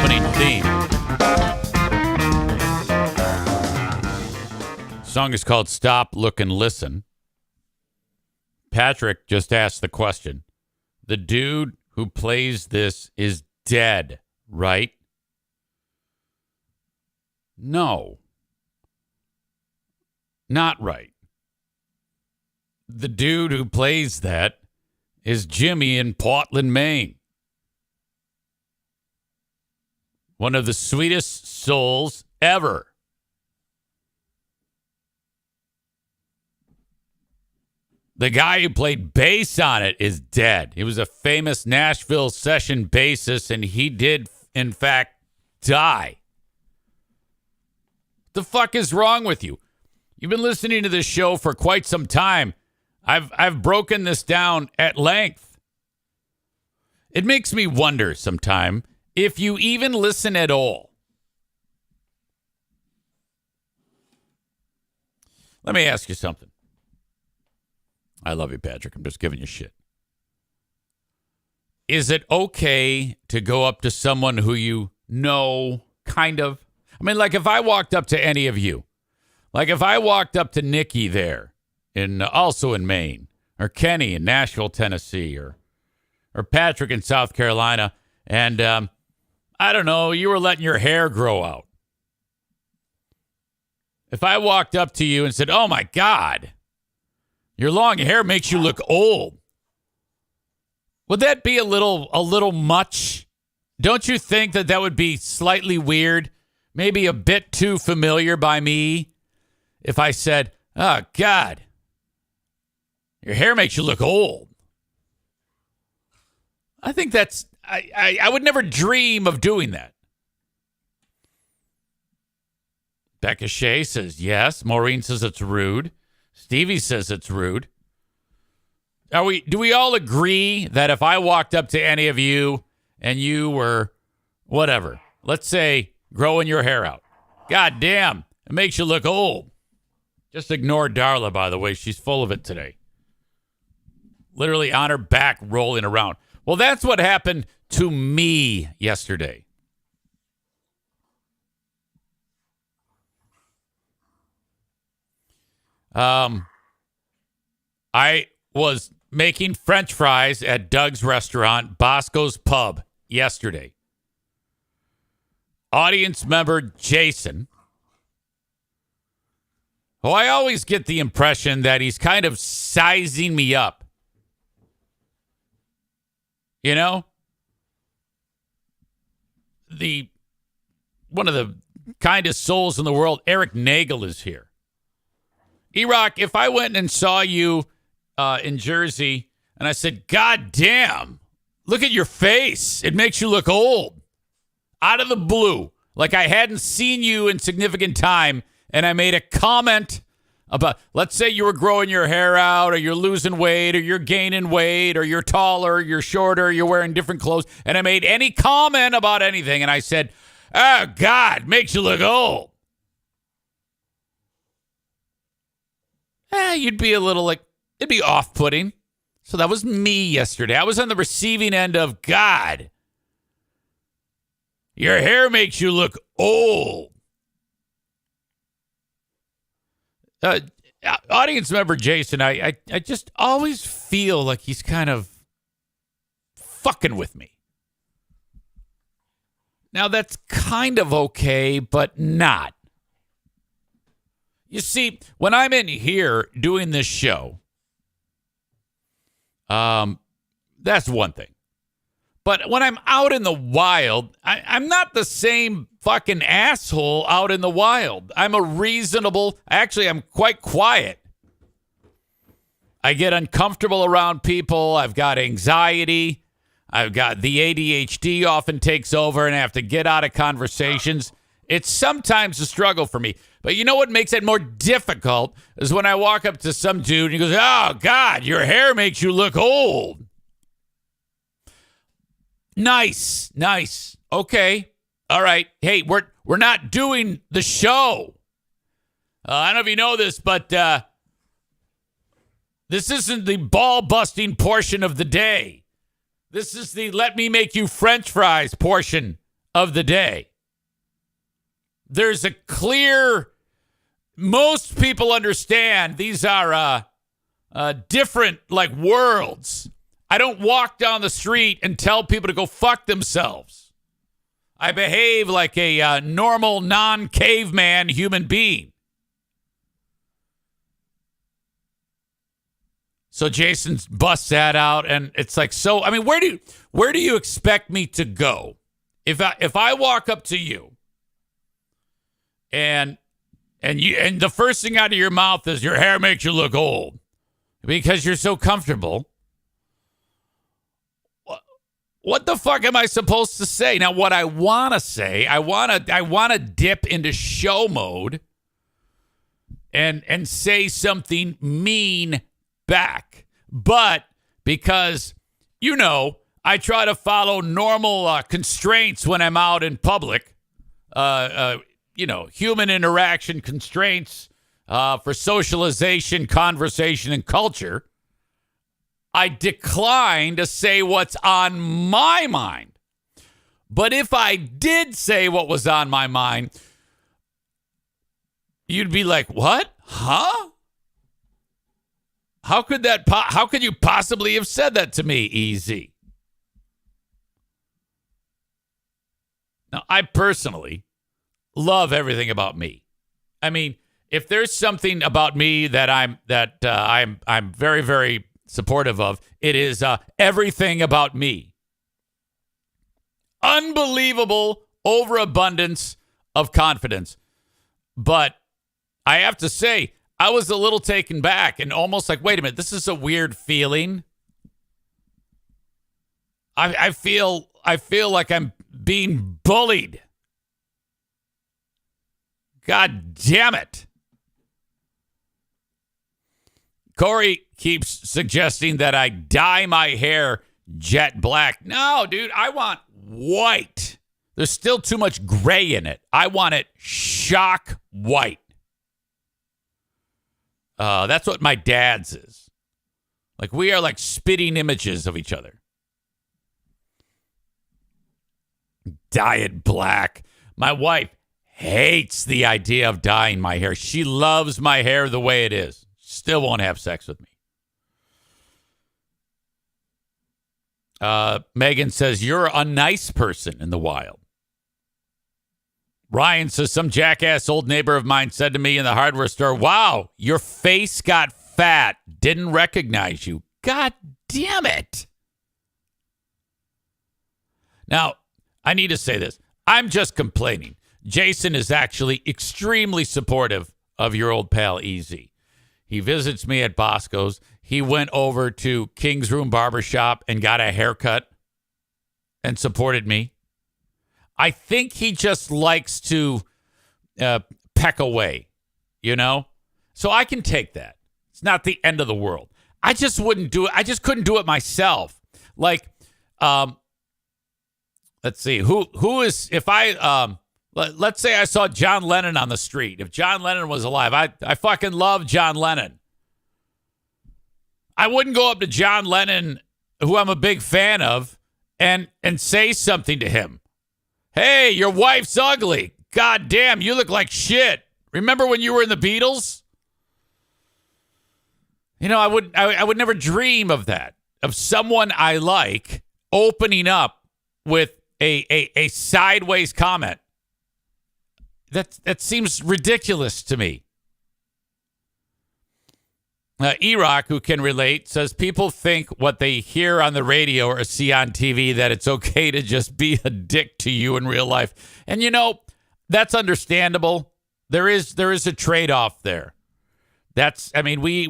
opening theme. The song is called Stop, Look, and Listen. Patrick just asked the question. The dude who plays this is dead, right? No. Not right. The dude who plays that is Jimmy in Portland, Maine. One of the sweetest souls ever. The guy who played bass on it is dead. He was a famous Nashville session bassist, and he did, in fact, die. The fuck is wrong with you? You've been listening to this show for quite some time. I've broken this down at length. It makes me wonder sometime if you even listen at all. Let me ask you something. I love you, Patrick. I'm just giving you shit. Is it okay to go up to someone who you know, kind of? I mean, like if I walked up to any of you, like if I walked up to Nikki there, also in Maine, or Kenny in Nashville, Tennessee, or Patrick in South Carolina, and I don't know, you were letting your hair grow out. If I walked up to you and said, "Oh my God, your long hair makes you look old," would that be a little much? Don't you think that would be slightly weird? Maybe a bit too familiar by me if I said, "Oh God, your hair makes you look old." I think that's, I would never dream of doing that. Becca Shea says yes. Maureen says it's rude. Stevie says it's rude. Do we all agree that if I walked up to any of you and you were, whatever, let's say growing your hair out, God damn, it makes you look old. Just ignore Darla, by the way. She's full of it today. Literally on her back rolling around. Well, that's what happened to me yesterday. I was making French fries at Doug's restaurant, Bosco's Pub, yesterday. Audience member Jason, who I always get the impression that he's kind of sizing me up. You know? One of the kindest souls in the world, Eric Nagel, is here. E-Rock, if I went and saw you in Jersey and I said, "God damn, look at your face. It makes you look old." Out of the blue, like I hadn't seen you in significant time, and I made a comment about, let's say you were growing your hair out, or you're losing weight, or you're gaining weight, or you're taller, or you're shorter, you're wearing different clothes, and I made any comment about anything, and I said, "Oh, God, makes you look old." You'd be a little like, it'd be off-putting. So that was me yesterday. I was on the receiving end of, "God, your hair makes you look old." Audience member Jason, I just always feel like he's kind of fucking with me. Now, that's kind of okay, but not. You see, when I'm in here doing this show, that's one thing. But when I'm out in the wild, I'm not the same fucking asshole out in the wild. I'm I'm quite quiet. I get uncomfortable around people. I've got anxiety. I've got the ADHD often takes over and I have to get out of conversations. It's sometimes a struggle for me. But you know what makes it more difficult is when I walk up to some dude and he goes, "Oh, God, your hair makes you look old." Nice. Okay. All right. Hey, we're not doing the show. I don't know if you know this, but this isn't the ball-busting portion of the day. This is the let me make you French fries portion of the day. There's a clear, most people understand these are different like worlds. I don't walk down the street and tell people to go fuck themselves. I behave like a normal, non-caveman human being. So Jason busts that out, and it's like, so I mean, where do you expect me to go if I walk up to you and the first thing out of your mouth is your hair makes you look old because you're so comfortable? What the fuck am I supposed to say? Now, what I want to say, I want to dip into show mode and say something mean back. But because, I try to follow normal constraints when I'm out in public, human interaction constraints for socialization, conversation, and culture, I decline to say what's on my mind. But if I did say what was on my mind, you'd be like, what? Huh? How could you possibly have said that to me, Easy? Now, I personally love everything about me. I mean, if there's something about me that I'm very, very supportive of, it is everything about me. Unbelievable overabundance of confidence. But I have to say, I was a little taken back and almost like, wait a minute, this is a weird feeling. I feel like I'm being bullied. God damn it. Corey keeps suggesting that I dye my hair jet black. No, dude, I want white. There's still too much gray in it. I want it shock white. That's what my dad's is. Like, we are like spitting images of each other. Dye it black. My wife hates the idea of dyeing my hair. She loves my hair the way it is. Still won't have sex with me. Megan says, you're a nice person in the wild. Ryan says, some jackass old neighbor of mine said to me in the hardware store, wow, your face got fat. Didn't recognize you. God damn it. Now, I need to say this. I'm just complaining. Jason is actually extremely supportive of your old pal, Easy. He visits me at Bosco's. He went over to King's Room Barbershop and got a haircut and supported me. I think he just likes to peck away, So I can take that. It's not the end of the world. I just wouldn't do it. I just couldn't do it myself. Like, let's see. Who is, if I, let's say I saw John Lennon on the street. If John Lennon was alive, I fucking love John Lennon. I wouldn't go up to John Lennon, who I'm a big fan of, and say something to him. Hey, your wife's ugly. God damn, you look like shit. Remember when you were in the Beatles? I would never dream of that. Of someone I like opening up with a sideways comment. That seems ridiculous to me. E-Rock, who can relate, says people think what they hear on the radio or see on TV, that it's okay to just be a dick to you in real life. And, that's understandable. There is a trade-off there. We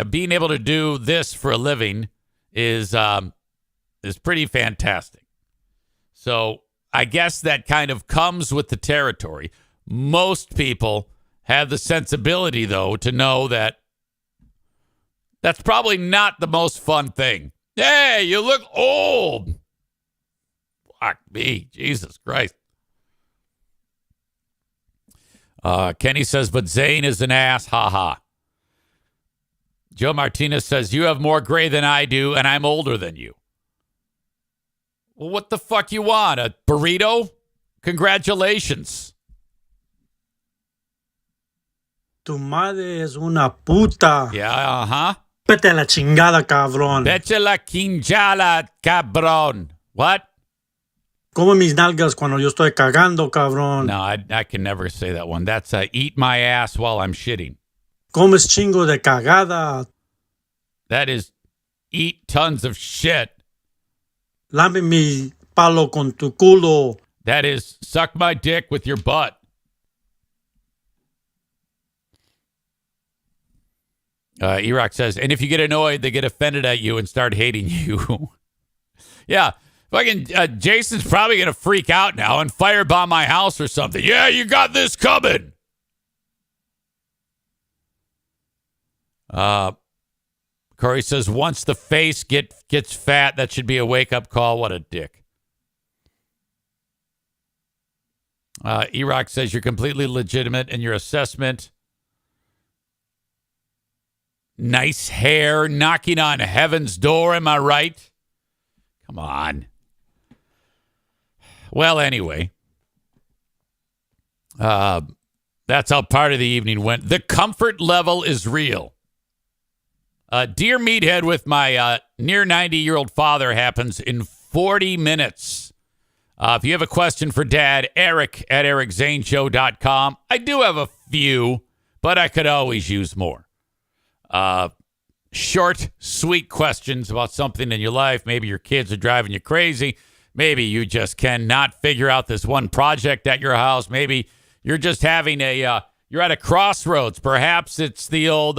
being able to do this for a living is pretty fantastic. So I guess that kind of comes with the territory. Most people have the sensibility, though, to know that that's probably not the most fun thing. Hey, you look old. Fuck me. Jesus Christ. Kenny says, but Zane is an ass. Ha ha. Joe Martinez says, you have more gray than I do, and I'm older than you. Well, what the fuck you want? A burrito? Congratulations. Tu madre es una puta. Yeah, uh-huh. Vete a la chingada, cabrón. Vete la quinjala, cabrón. What? Come mis nalgas cuando yo estoy cagando, cabrón. No, I can never say that one. That's eat my ass while I'm shitting. Comes chingo de cagada. That is eat tons of shit. Lame mi palo con tu culo. That is suck my dick with your butt. E-Rock says, and if you get annoyed, they get offended at you and start hating you. Yeah. Fucking Jason's probably going to freak out now and firebomb my house or something. Yeah, you got this coming. Corey says, once the face gets fat, that should be a wake-up call. What a dick. E-Rock says, you're completely legitimate in your assessment. Nice hair, knocking on heaven's door, am I right? Come on. Well, anyway. That's how part of the evening went. The comfort level is real. Dear Meathead with my near 90-year-old father happens in 40 minutes. If you have a question for Dad, Eric at ericzaneshow.com. I do have a few, but I could always use more. Short, sweet questions about something in your life. Maybe your kids are driving you crazy. Maybe you just cannot figure out this one project at your house. Maybe you're just having you're at a crossroads. Perhaps it's the old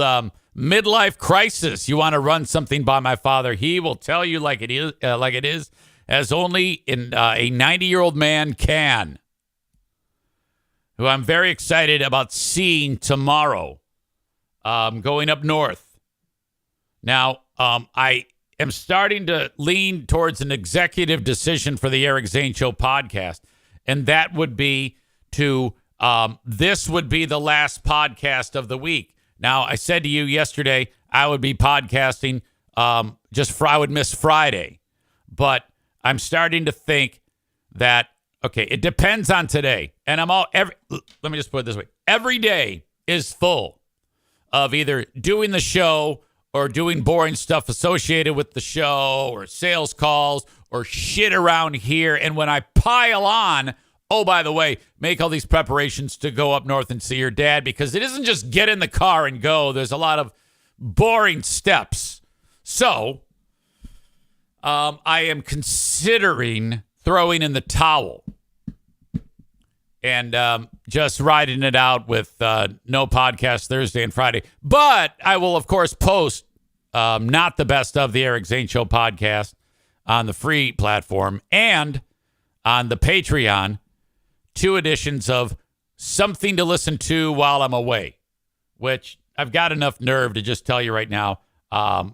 midlife crisis. You want to run something by my father. He will tell you like it is, as only a 90-year-old man can. Who I'm very excited about seeing tomorrow. Going up north. Now, I am starting to lean towards an executive decision for the Eric Zane Show podcast, and that would be this would be the last podcast of the week. Now, I said to you yesterday I would be podcasting, I would miss Friday, but I'm starting to think that, okay, it depends on today, and let me just put it this way. Every day is full of either doing the show or doing boring stuff associated with the show or sales calls or shit around here. And when I pile on, oh, by the way, make all these preparations to go up north and see your dad, because it isn't just get in the car and go. There's a lot of boring steps. So I am considering throwing in the towel and just riding it out with no podcast Thursday and Friday. But I will, of course, post not the best of the Eric Zane Show podcast on the free platform and on the Patreon, 2 editions of something to listen to while I'm away, which I've got enough nerve to just tell you right now.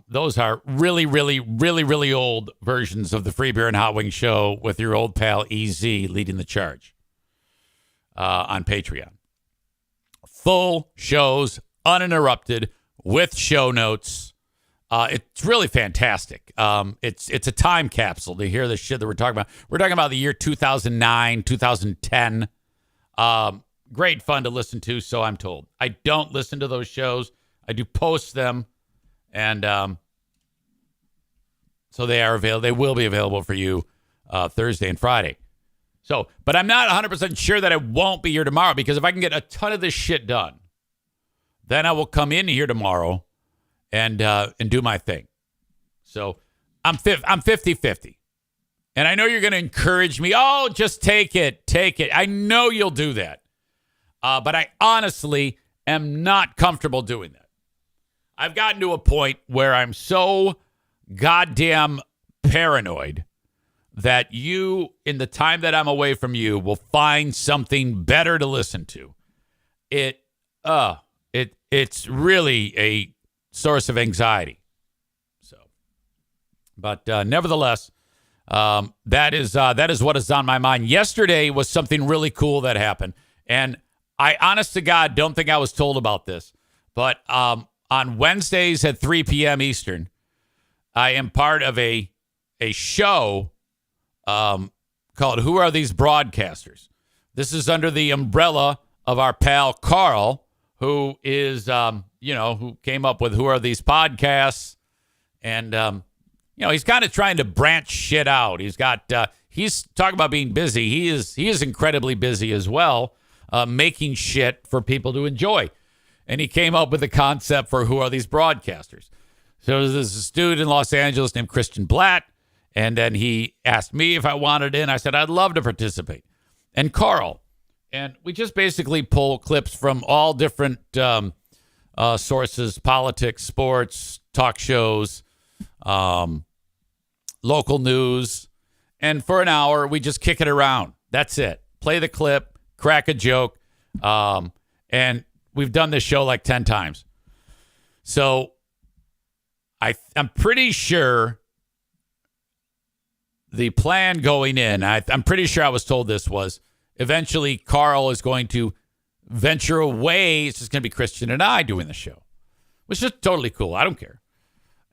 Those are really, really, really, really old versions of the Free Beer and Hot Wing Show with your old pal EZ leading the charge. On Patreon. Full shows, uninterrupted, with show notes. It's really fantastic. It's a time capsule to hear the shit that we're talking about. We're talking about the year 2009, 2010. Great fun to listen to, so I'm told. I don't listen to those shows. I do post them, and so they are available. They will be available for you Thursday and Friday. So, but I'm not 100% sure that I won't be here tomorrow, because if I can get a ton of this shit done, then I will come in here tomorrow and do my thing. So I'm 50-50. And I know you're going to encourage me. Oh, just take it. I know you'll do that. But I honestly am not comfortable doing that. I've gotten to a point where I'm so goddamn paranoid that you, in the time that I'm away from you, will find something better to listen to. It's really a source of anxiety. So, but nevertheless, that is what is on my mind. Yesterday was something really cool that happened, and I, honest to God, don't think I was told about this. But on Wednesdays at 3 p.m. Eastern, I am part of a show called "Who Are These Broadcasters?" This is under the umbrella of our pal Carl, who is, who came up with Who Are These Podcasts? And, he's kind of trying to branch shit out. He's talking about being busy. He is incredibly busy as well, making shit for people to enjoy. And he came up with the concept for Who Are These Broadcasters? So there's this dude in Los Angeles named Christian Blatt. And then he asked me if I wanted in. I said, I'd love to participate. And Carl. And we just basically pull clips from all different sources, politics, sports, talk shows, local news. And for an hour, we just kick it around. That's it. Play the clip, crack a joke. And we've done this show like 10 times. So I'm pretty sure the plan going in, I'm pretty sure I was told this was eventually Carl is going to venture away. It's just going to be Christian and I doing the show, which is totally cool. I don't care.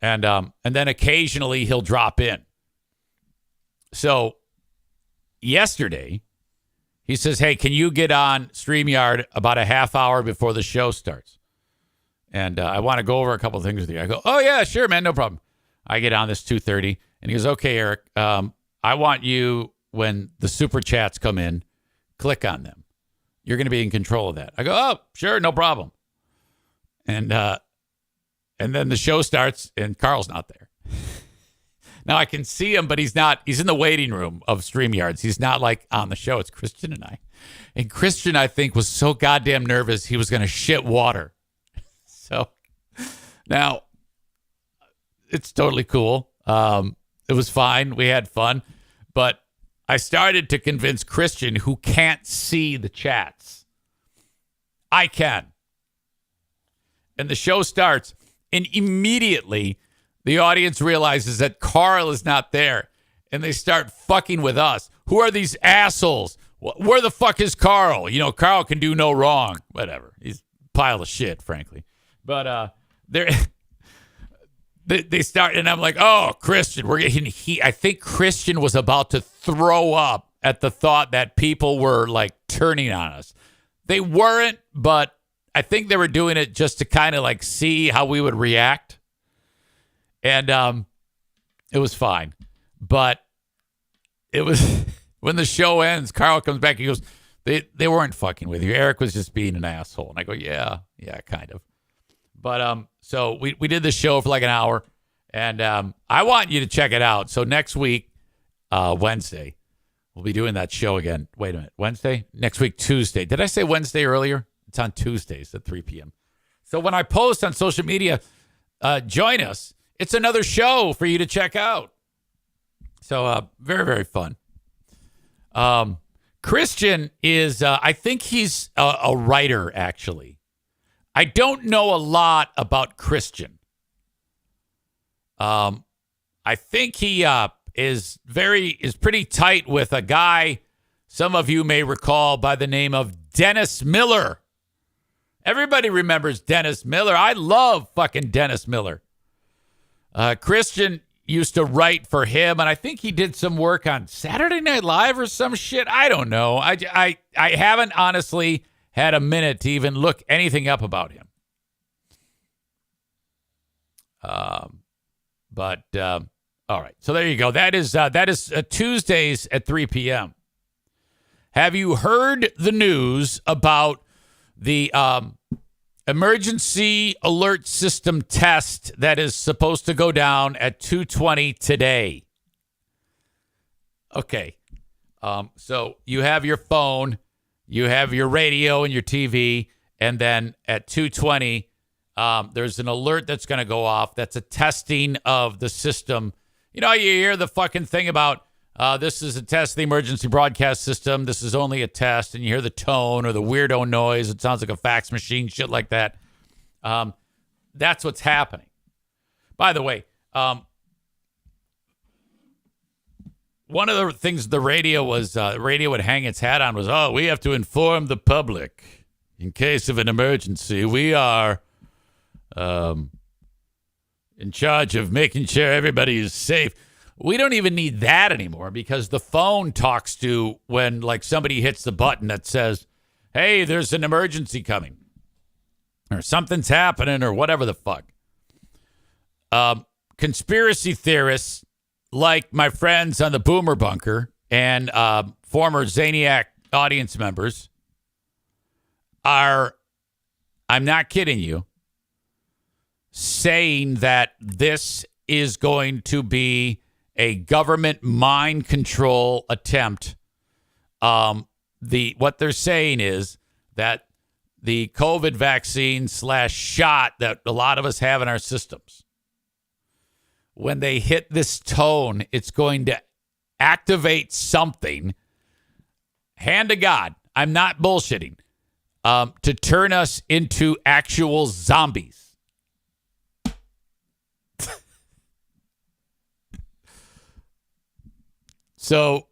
And then occasionally he'll drop in. So yesterday he says, hey, can you get on StreamYard about a half hour before the show starts? And I want to go over a couple of things with you. I go, oh, yeah, sure, man, no problem. I get on this 2:30, and he goes, okay, Eric, I want you, when the super chats come in, click on them. You're going to be in control of that. I go, oh, sure, no problem. And then the show starts, and Carl's not there. Now, I can see him, but he's not. He's in the waiting room of StreamYards. He's not, like, on the show. It's Christian and I. And Christian, I think, was so goddamn nervous he was going to shit water. So now it's totally cool. It was fine. We had fun. But I started to convince Christian, who can't see the chats. I can. And the show starts, and immediately the audience realizes that Carl is not there, and they start fucking with us. Who are these assholes? Where the fuck is Carl? Carl can do no wrong. Whatever. He's a pile of shit, frankly. But they start, and I'm like, oh, Christian. I think Christian was about to throw up at the thought that people were, like, turning on us. They weren't, but I think they were doing it just to kind of, like, see how we would react. And it was fine. But it was when the show ends, Carl comes back. He goes, they weren't fucking with you. Eric was just being an asshole. And I go, yeah, kind of. But so we did the show for like an hour. And I want you to check it out. So next week, Wednesday, we'll be doing that show again. Wait a minute. Wednesday? Next week, Tuesday. Did I say Wednesday earlier? It's on Tuesdays at 3 p.m. So when I post on social media, join us. It's another show for you to check out. So very, very fun. Christian is, I think he's a writer, actually. I don't know a lot about Christian. I think he is pretty tight with a guy some of you may recall by the name of Dennis Miller. Everybody remembers Dennis Miller. I love fucking Dennis Miller. Christian used to write for him, and I think he did some work on Saturday Night Live or some shit. I don't know. I haven't honestly had a minute to even look anything up about him. But all right. So there you go. That is Tuesdays at 3 p.m. Have you heard the news about the emergency alert system test that is supposed to go down at 2:20 today? Okay. So you have your phone, you have your radio and your TV, and then at 2:20, there's an alert that's going to go off. That's a testing of the system. You hear the fucking thing about this is a test of the emergency broadcast system. This is only a test. And you hear the tone or the weirdo noise. It sounds like a fax machine, shit like that. That's what's happening. By the way, one of the things the radio would hang its hat on was, we have to inform the public in case of an emergency. We are in charge of making sure everybody is safe. We don't even need that anymore because the phone talks to when like somebody hits the button that says, hey, there's an emergency coming or something's happening or whatever the fuck. Conspiracy theorists like my friends on the Boomer Bunker and former Zaniac audience members are, I'm not kidding you, saying that this is going to be a government mind control attempt. What they're saying is that the COVID vaccine / shot that a lot of us have in our systems, when they hit this tone, it's going to activate something. Hand to God, I'm not bullshitting, to turn us into actual zombies. So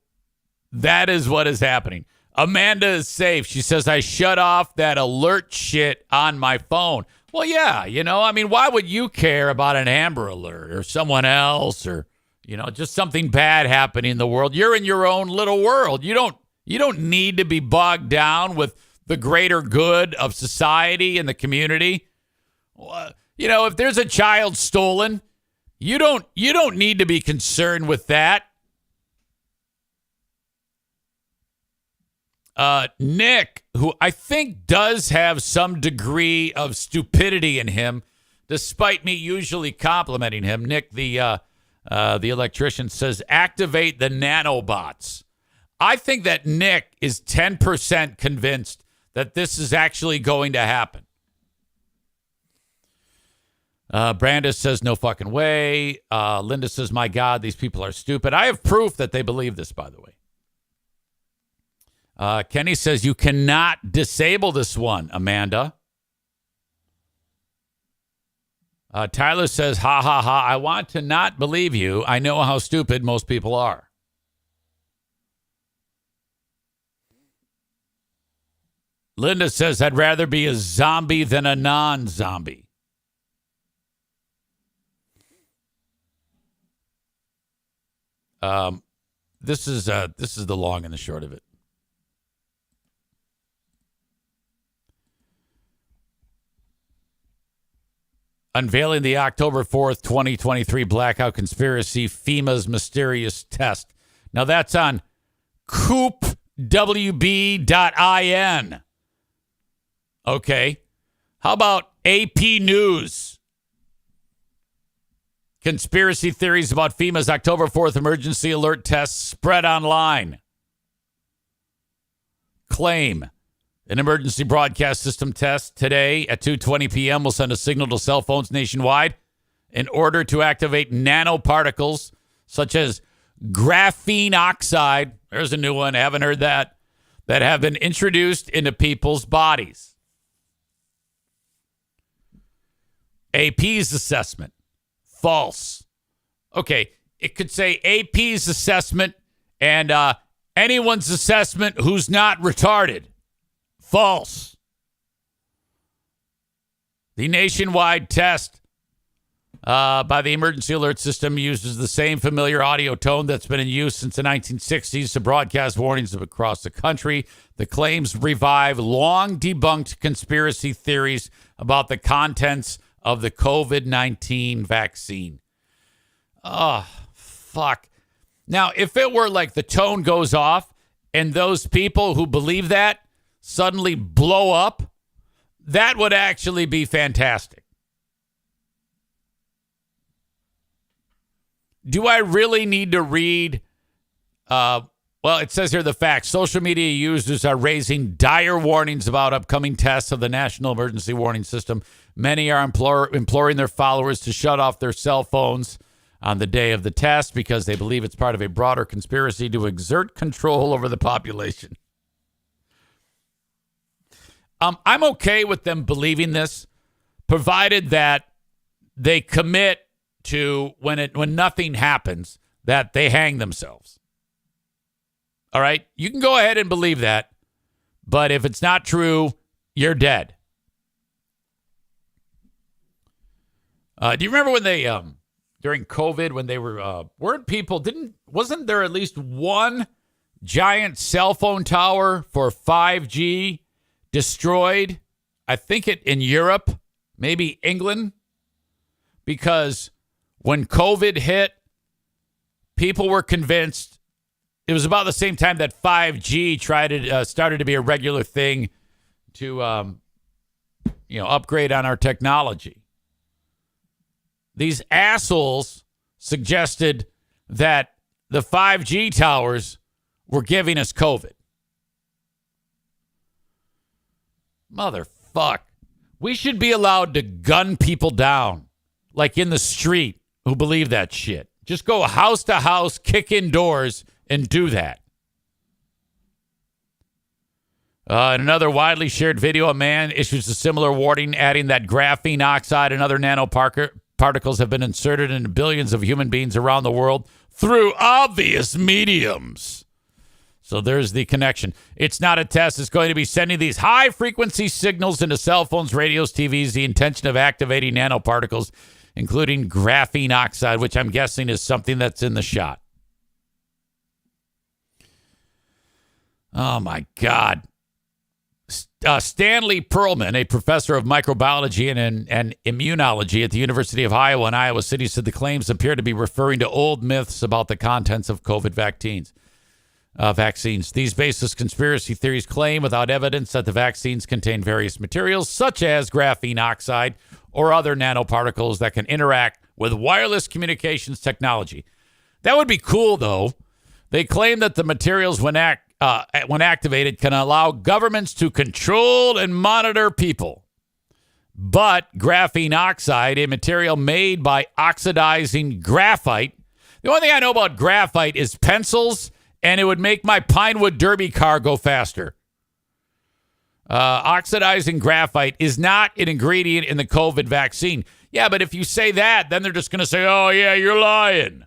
that is what is happening. Amanda is safe. She says, I shut off that alert shit on my phone. Well, yeah, I mean, why would you care about an Amber Alert or someone else or, just something bad happening in the world? You're in your own little world. You don't need to be bogged down with the greater good of society and the community. If there's a child stolen, you don't need to be concerned with that. Nick, who I think does have some degree of stupidity in him, despite me usually complimenting him. Nick, the electrician, says, activate the nanobots. I think that Nick is 10% convinced that this is actually going to happen. Brandis says, no fucking way. Linda says, my God, these people are stupid. I have proof that they believe this, by the way. Kenny says, you cannot disable this one, Amanda. Tyler says, ha, ha, ha. I want to not believe you. I know how stupid most people are. Linda says, I'd rather be a zombie than a non-zombie. This is the long and the short of it. Unveiling the October 4th, 2023 blackout conspiracy, FEMA's mysterious test. Now that's on coopwb.in. Okay. How about AP News? Conspiracy theories about FEMA's October 4th emergency alert test spread online. Claim. An emergency broadcast system test today at 2:20 p.m. will send a signal to cell phones nationwide in order to activate nanoparticles such as graphene oxide. There's a new one. Haven't heard that. That have been introduced into people's bodies. AP's assessment. False. Okay. It could say AP's assessment and anyone's assessment who's not retarded. False. The nationwide test by the emergency alert system uses the same familiar audio tone that's been in use since the 1960s to broadcast warnings across the country. The claims revive long debunked conspiracy theories about the contents of the COVID-19 vaccine. Oh, fuck. Now, if it were like the tone goes off and those people who believe that suddenly blow up, that would actually be fantastic. Do I really need to read? Well, it says here the facts. Social media users are raising dire warnings about upcoming tests of the National Emergency Warning System. Many are imploring their followers to shut off their cell phones on the day of the test because they believe it's part of a broader conspiracy to exert control over the population. I'm okay with them believing this, provided that they commit to when nothing happens, that they hang themselves. All right? You can go ahead and believe that, but if it's not true, you're dead. Do you remember when they during COVID when they were wasn't there at least one giant cell phone tower for 5G destroyed? I think in Europe, maybe England, because when COVID hit, people were convinced. It was about the same time that 5G started to be a regular thing to upgrade on our technology. These assholes suggested that the 5G towers were giving us COVID. Motherfuck. We should be allowed to gun people down, like in the street, who believe that shit. Just go house to house, kick in doors, and do that. In another widely shared video, a man issues a similar warning, adding that graphene oxide and other nanoparticles have been inserted into billions of human beings around the world through obvious mediums. So there's the connection. It's not a test. It's going to be sending these high-frequency signals into cell phones, radios, TVs, the intention of activating nanoparticles, including graphene oxide, which I'm guessing is something that's in the shot. Oh, my God. Stanley Perlman, a professor of microbiology and immunology at the University of Iowa in Iowa City, said the claims appear to be referring to old myths about the contents of COVID vaccines. These baseless conspiracy theories claim without evidence that the vaccines contain various materials, such as graphene oxide or other nanoparticles that can interact with wireless communications technology. That would be cool, though. They claim that the materials, when activated, can allow governments to control and monitor people. But graphene oxide, a material made by oxidizing graphite. The only thing I know about graphite is pencils, and it would make my Pinewood Derby car go faster. Oxidizing graphite is not an ingredient in the COVID vaccine. Yeah, but if you say that, then they're just going to say, oh, yeah, you're lying.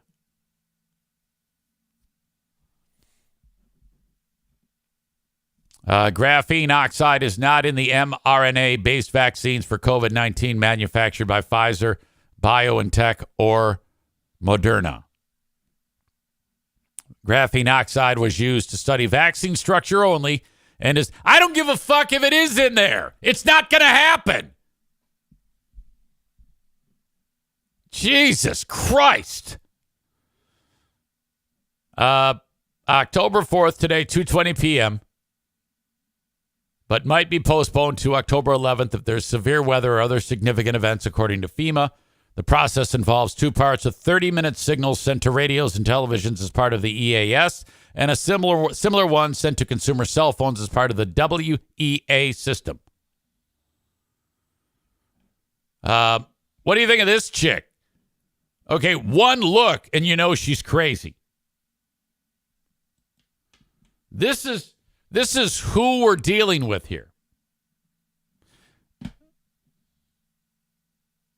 Graphene oxide is not in the mRNA-based vaccines for COVID-19 manufactured by Pfizer, BioNTech, or Moderna. Graphene oxide was used to study vaccine structure only, and I don't give a fuck if it is in there. It's not going to happen. Jesus Christ. October 4th today, 2:20 p.m., but might be postponed to October 11th if there's severe weather or other significant events, according to FEMA. The process involves two parts: a 30-minute signal sent to radios and televisions as part of the EAS, and a similar one sent to consumer cell phones as part of the WEA system. What do you think of this chick? Okay, one look and you know she's crazy. This is who we're dealing with here.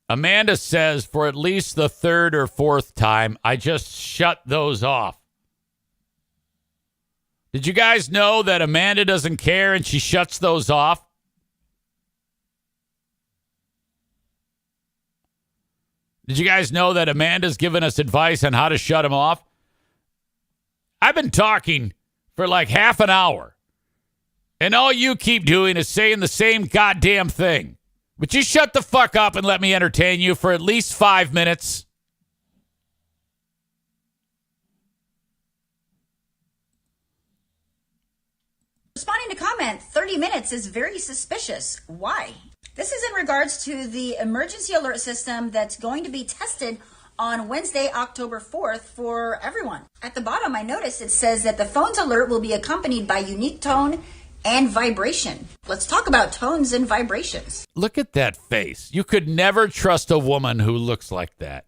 Amanda says, for at least the third or fourth time, I just shut those off. Did you guys know that Amanda doesn't care and she shuts those off? Did you guys know that Amanda's given us advice on how to shut them off? I've been talking for like half an hour, and all you keep doing is saying the same goddamn thing. Would you shut the fuck up and let me entertain you for at least 5 minutes? Responding to comment, 30 minutes is very suspicious. Why? This is in regards to the emergency alert system that's going to be tested on Wednesday, October 4th for everyone. At the bottom, I noticed it says that the phone's alert will be accompanied by unique tone and vibration. Let's talk about tones and vibrations. Look at that face. You could never trust a woman who looks like that.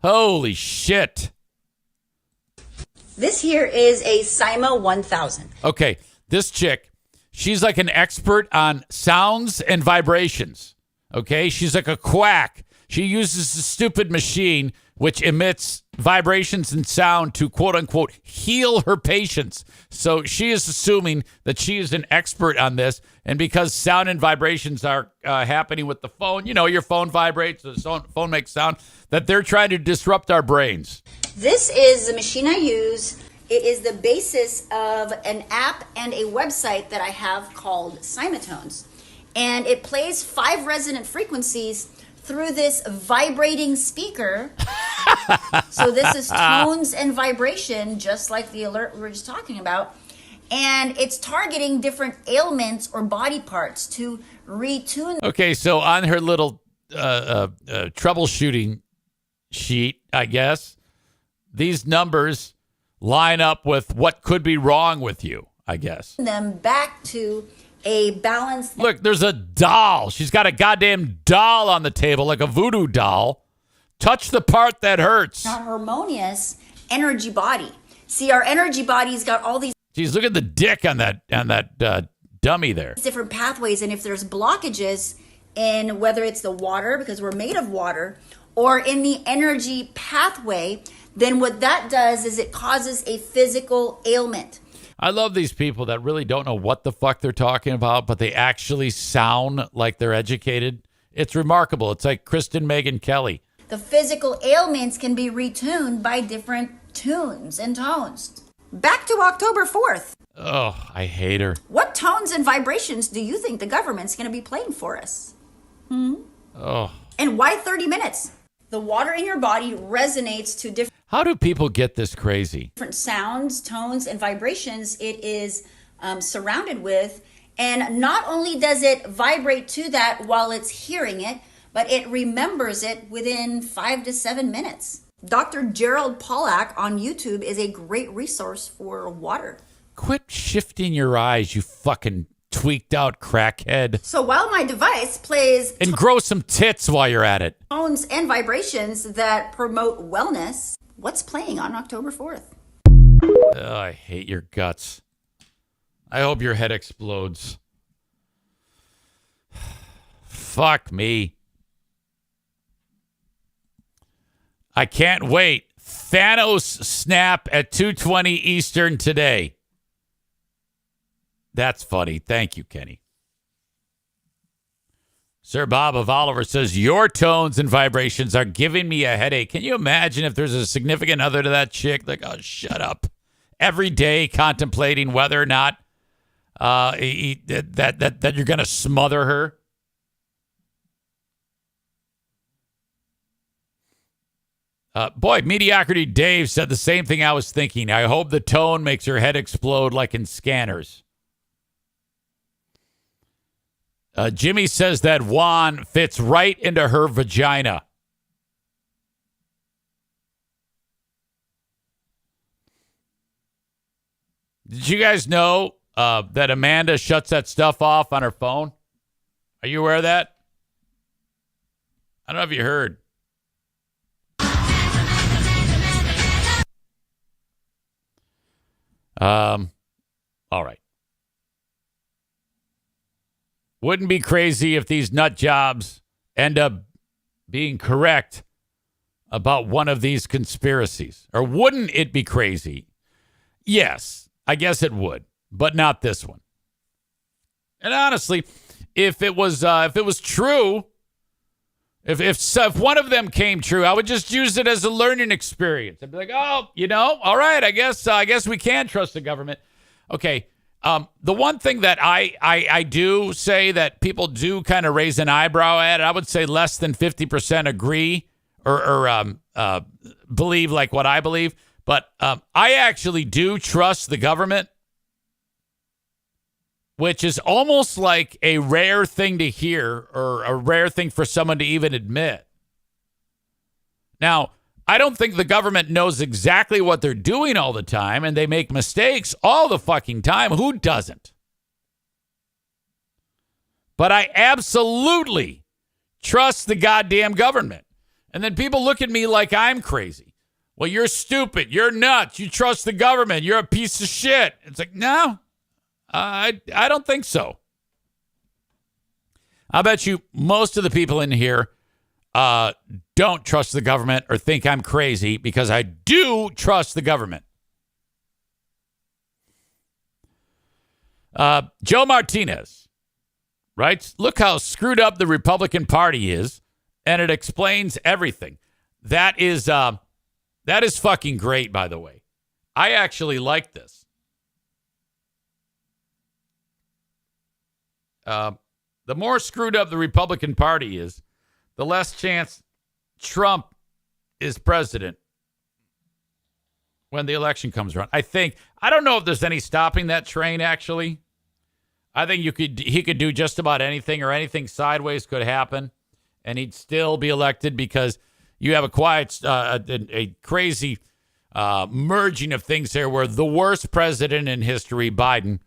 Holy shit. This here is a Sima 1000. Okay, this chick, she's like an expert on sounds and vibrations. Okay, she's like a quack. She uses a stupid machine which emits vibrations and sound to quote unquote heal her patients. So she is assuming that she is an expert on this. And because sound and vibrations are happening with the phone, you know, your phone vibrates, the phone makes sound, that they're trying to disrupt our brains. This is the machine I use. It is the basis of an app and a website that I have called Simatones. And it plays 5 resonant frequencies through this vibrating speaker. So this is tones and vibration, just like the alert we were just talking about. And it's targeting different ailments or body parts to retune. Okay, so on her little troubleshooting sheet, I guess, these numbers line up with what could be wrong with you, I guess. Them back to a balanced. Look, there's a doll. She's got a goddamn doll on the table, like a voodoo doll. Touch the part that hurts. Our harmonious energy body. See, our energy body's got all these. Geez, look at the dick on that dummy there. Different pathways, and if there's blockages in whether it's the water, because we're made of water, or in the energy pathway, then what that does is it causes a physical ailment. I love these people that really don't know what the fuck they're talking about, but they actually sound like they're educated. It's remarkable. It's like Kristen Megyn Kelly. The physical ailments can be retuned by different tunes and tones. Back to October 4th. Oh, I hate her. What tones and vibrations do you think the government's going to be playing for us? Oh. And why 30 minutes? The water in your body resonates to different How do people get this crazy? sounds, tones, and vibrations it is surrounded with. And not only does it vibrate to that while it's hearing it, but it remembers it within 5 to 7 minutes. Dr. Gerald Pollack on YouTube is a great resource for water. Quit shifting your eyes, you fucking tweaked out crackhead. So while my device plays And grow some tits while you're at it. tones and vibrations that promote wellness, what's playing on October 4th? Oh, I hate your guts. I hope your head explodes. Fuck me. I can't wait. Thanos snap at 2:20 Eastern today. That's funny. Thank you, Kenny. Sir Bob of Oliver says, your tones and vibrations are giving me a headache. Can you imagine if there's a significant other to that chick? Like, oh, shut up. Every day contemplating whether or not that you're going to smother her. Boy, Mediocrity Dave said the same thing I was thinking. I hope the tone makes her head explode like in Scanners. Jimmy says that Juan fits right into her vagina. Did you guys know that Amanda shuts that stuff off on her phone? Are you aware of that? I don't know if you heard. All right. Wouldn't be crazy if these nut jobs end up being correct about one of these conspiracies. Or wouldn't it be crazy? Yes, I guess it would, but not this one. And honestly, if it was true, if one of them came true, I would just use it as a learning experience. I'd be like, oh, all right, I guess we can trust the government. Okay. The one thing that I do say that people do kind of raise an eyebrow at, I would say less than 50% agree or believe like what I believe. But I actually do trust the government, which is almost like a rare thing to hear or a rare thing for someone to even admit. Now, I don't think the government knows exactly what they're doing all the time, and they make mistakes all the fucking time. Who doesn't? But I absolutely trust the goddamn government. And then people look at me like I'm crazy. Well, you're stupid. You're nuts. You trust the government. You're a piece of shit. It's like, no, I don't think so. I bet you most of the people in here don't trust the government or think I'm crazy, because I do trust the government. Joe Martinez writes, look how screwed up the Republican Party is, and it explains everything. That is fucking great, by the way. I actually like this. The more screwed up the Republican Party is, the less chance Trump is president when the election comes around. I don't know if there's any stopping that train, actually. I think he could do just about anything, or anything sideways could happen, and he'd still be elected, because you have a crazy merging of things here, where the worst president in history, Biden,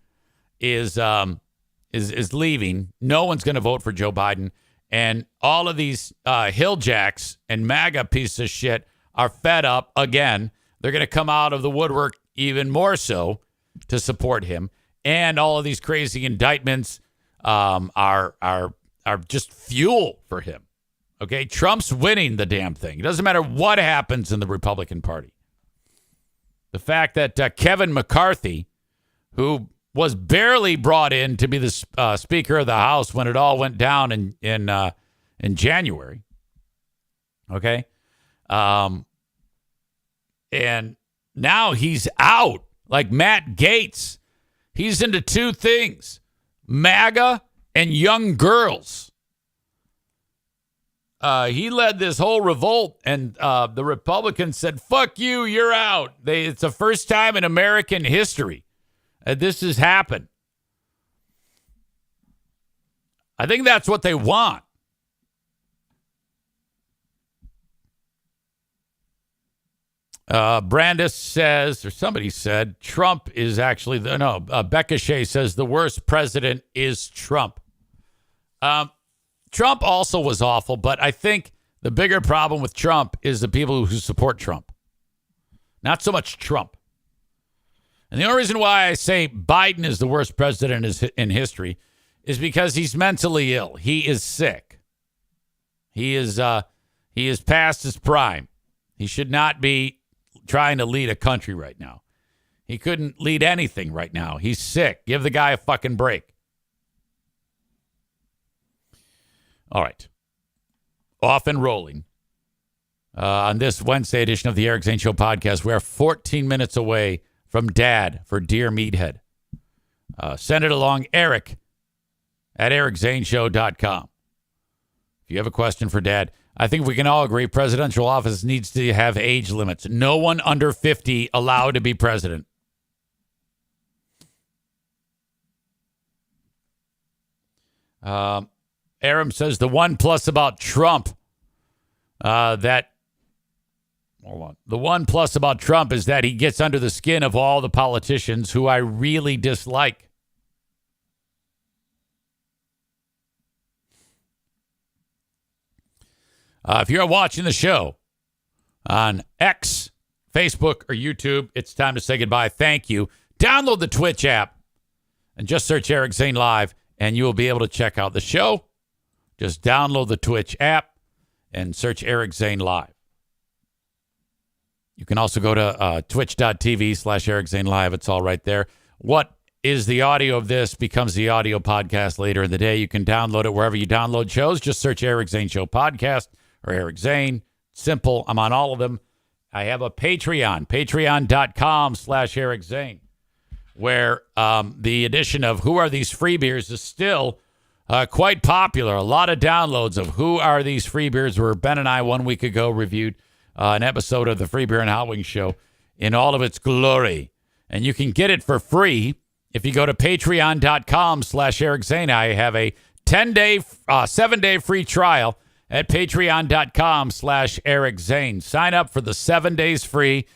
is leaving. No one's going to vote for Joe Biden. And all of these hilljacks and MAGA pieces of shit are fed up again. They're going to come out of the woodwork even more so to support him. And all of these crazy indictments are just fuel for him. Okay, Trump's winning the damn thing. It doesn't matter what happens in the Republican Party. The fact that Kevin McCarthy, who was barely brought in to be the Speaker of the House when it all went down in January. Okay, and now he's out like Matt Gaetz. He's into two things: MAGA and young girls. He led this whole revolt, and the Republicans said, "Fuck you, you're out." It's the first time in American history this has happened. I think that's what they want. Brandis says, or somebody said, Trump is actually Becca Shea says the worst president is Trump. Trump also was awful, but I think the bigger problem with Trump is the people who support Trump. Not so much Trump. And the only reason why I say Biden is the worst president in history is because he's mentally ill. He is sick. He is past his prime. He should not be trying to lead a country right now. He couldn't lead anything right now. He's sick. Give the guy a fucking break. All right. Off and rolling. On this Wednesday edition of the Eric Zane Show podcast, we are 14 minutes away from Dad for Dear Meathead. Send it along, Eric at ericzaneshow.com. If you have a question for Dad, I think we can all agree presidential office needs to have age limits. No one under 50 allowed to be president. Aram says the one plus about Trump The one plus about Trump is that he gets under the skin of all the politicians who I really dislike. If you're watching the show on X, Facebook, or YouTube, it's time to say goodbye. Thank you. Download the Twitch app and just search Eric Zane Live, and you will be able to check out the show. Just download the Twitch app and search Eric Zane Live. You can also go to twitch.tv/Eric Zane Live. It's all right there. What is the audio of this becomes the audio podcast later in the day. You can download it wherever you download shows. Just search Eric Zane Show Podcast or Eric Zane. Simple. I'm on all of them. I have a Patreon, patreon.com/Eric Zane, where the edition of Who Are These Free Beers is still quite popular. A lot of downloads of Who Are These Free Beers, where Ben and I 1 week ago reviewed an episode of the Free Beer and Hot Wings Show in all of its glory. And you can get it for free if you go to patreon.com/Eric Zane. I have a 10-day, 7-day free trial at patreon.com/Eric Zane. Sign up for the 7 days free.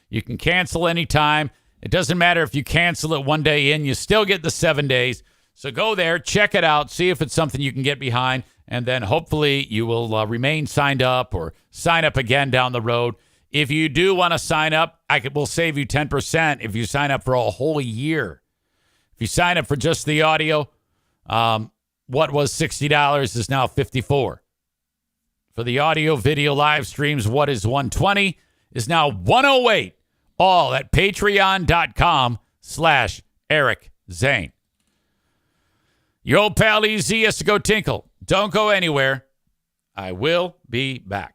You can cancel anytime. It doesn't matter if you cancel it 1 day in, you still get the 7 days. So go there, check it out, see if it's something you can get behind, and then hopefully you will remain signed up or sign up again down the road. If you do want to sign up, we'll save you 10% if you sign up for a whole year. If you sign up for just the audio, what was $60 is now $54 for the audio video live streams. What is 120 is now 108, all at patreon.com/Eric Zane. Your old pal EZ has to go tinkle. Don't go anywhere. I will be back.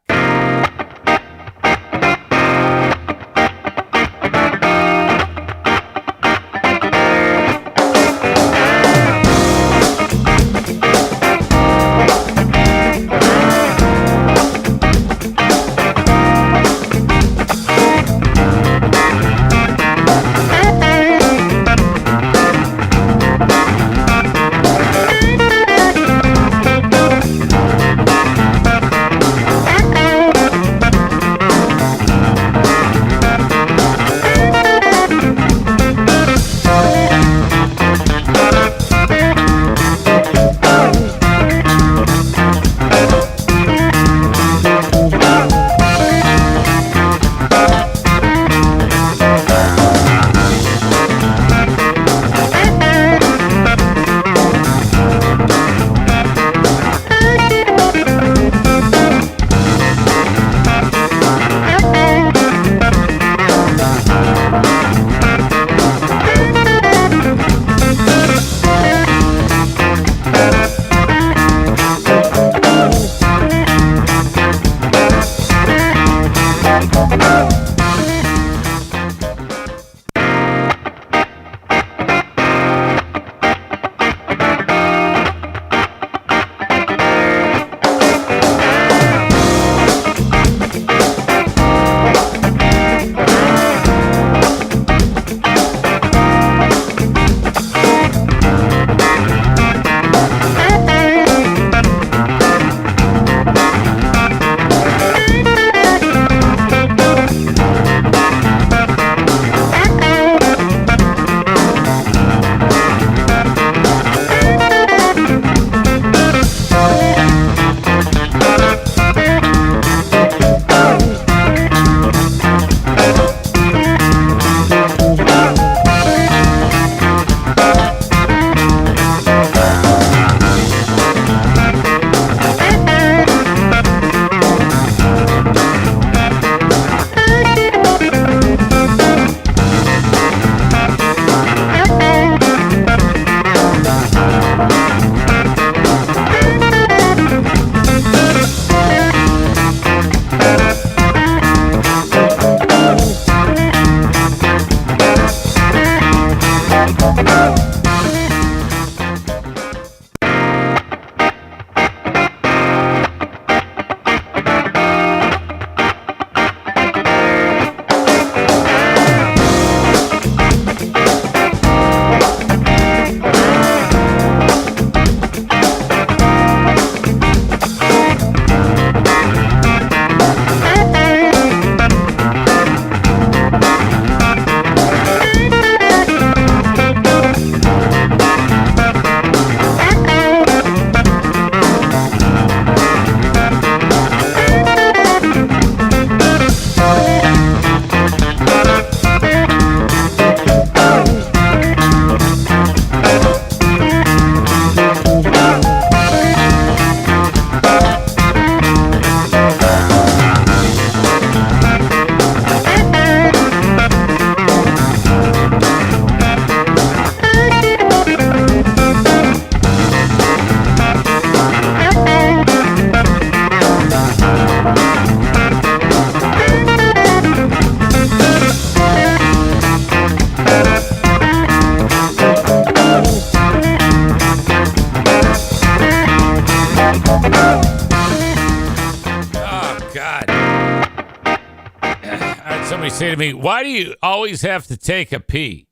Say to me, why do you always have to take a pee?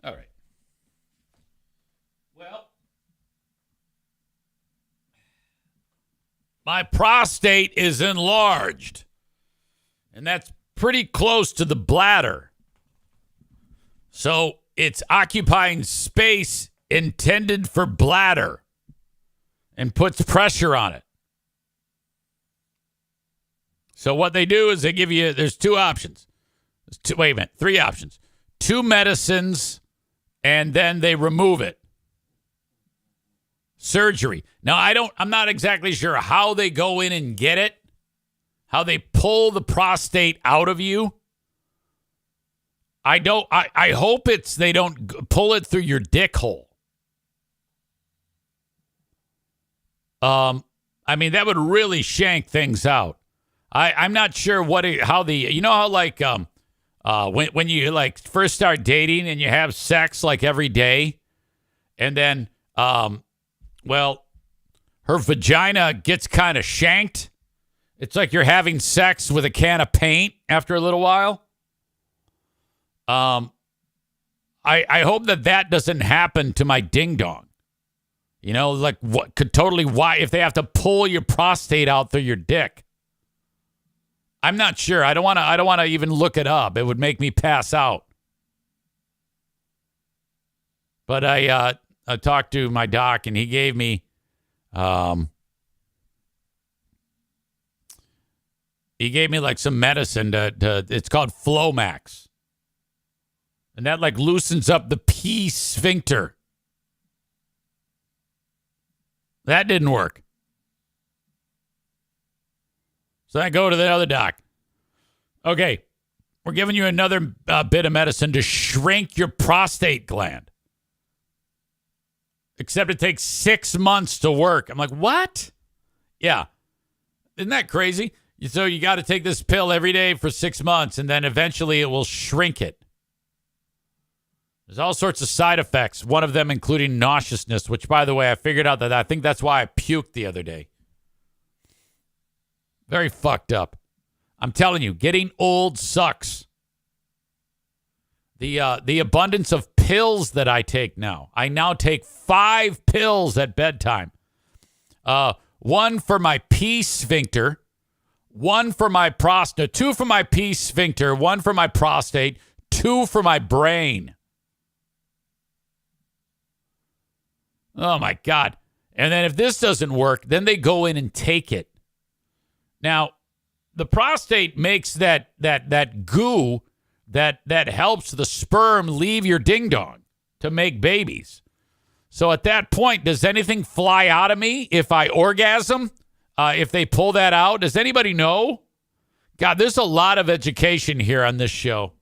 All right. Well, my prostate is enlarged, and that's pretty close to the bladder. So it's occupying space intended for bladder and puts pressure on it. So what they do is they give you, there's two options. Three options. 2 medicines, and then they remove it. surgery. Now, I'm not exactly sure how they go in and get it, how they pull the prostate out of you. I hope they don't pull it through your dick hole. I mean, that would really shank things out. I'm not sure how like when you like first start dating and you have sex like every day, and then well, her vagina gets kind of shanked. It's like you're having sex with a can of paint after a little while. I hope that doesn't happen to my ding dong. You know, like what could totally why if they have to pull your prostate out through your dick. I'm not sure. I don't want to even look it up. It would make me pass out. But I talked to my doc and he gave me like some medicine to it's called Flomax. And that like loosens up the P sphincter. That didn't work. So I go to the other doc. Okay, we're giving you another bit of medicine to shrink your prostate gland. Except it takes 6 months to work. I'm like, what? Yeah. Isn't that crazy? So you got to take this pill every day for 6 months, and then eventually it will shrink it. There's all sorts of side effects, one of them including nauseousness, which, by the way, I figured out that I think that's why I puked the other day. Very fucked up. I'm telling you, getting old sucks. The abundance of pills that I take now. I now take 5 pills at bedtime. One for my P sphincter, one for my prostate, 2 for my P sphincter, 1 for my prostate, 2 for my brain. Oh, my God. And then if this doesn't work, then they go in and take it. Now, the prostate makes that goo that helps the sperm leave your ding-dong to make babies. So at that point, does anything fly out of me if I orgasm? If they pull that out? Does anybody know? God, there's a lot of education here on this show.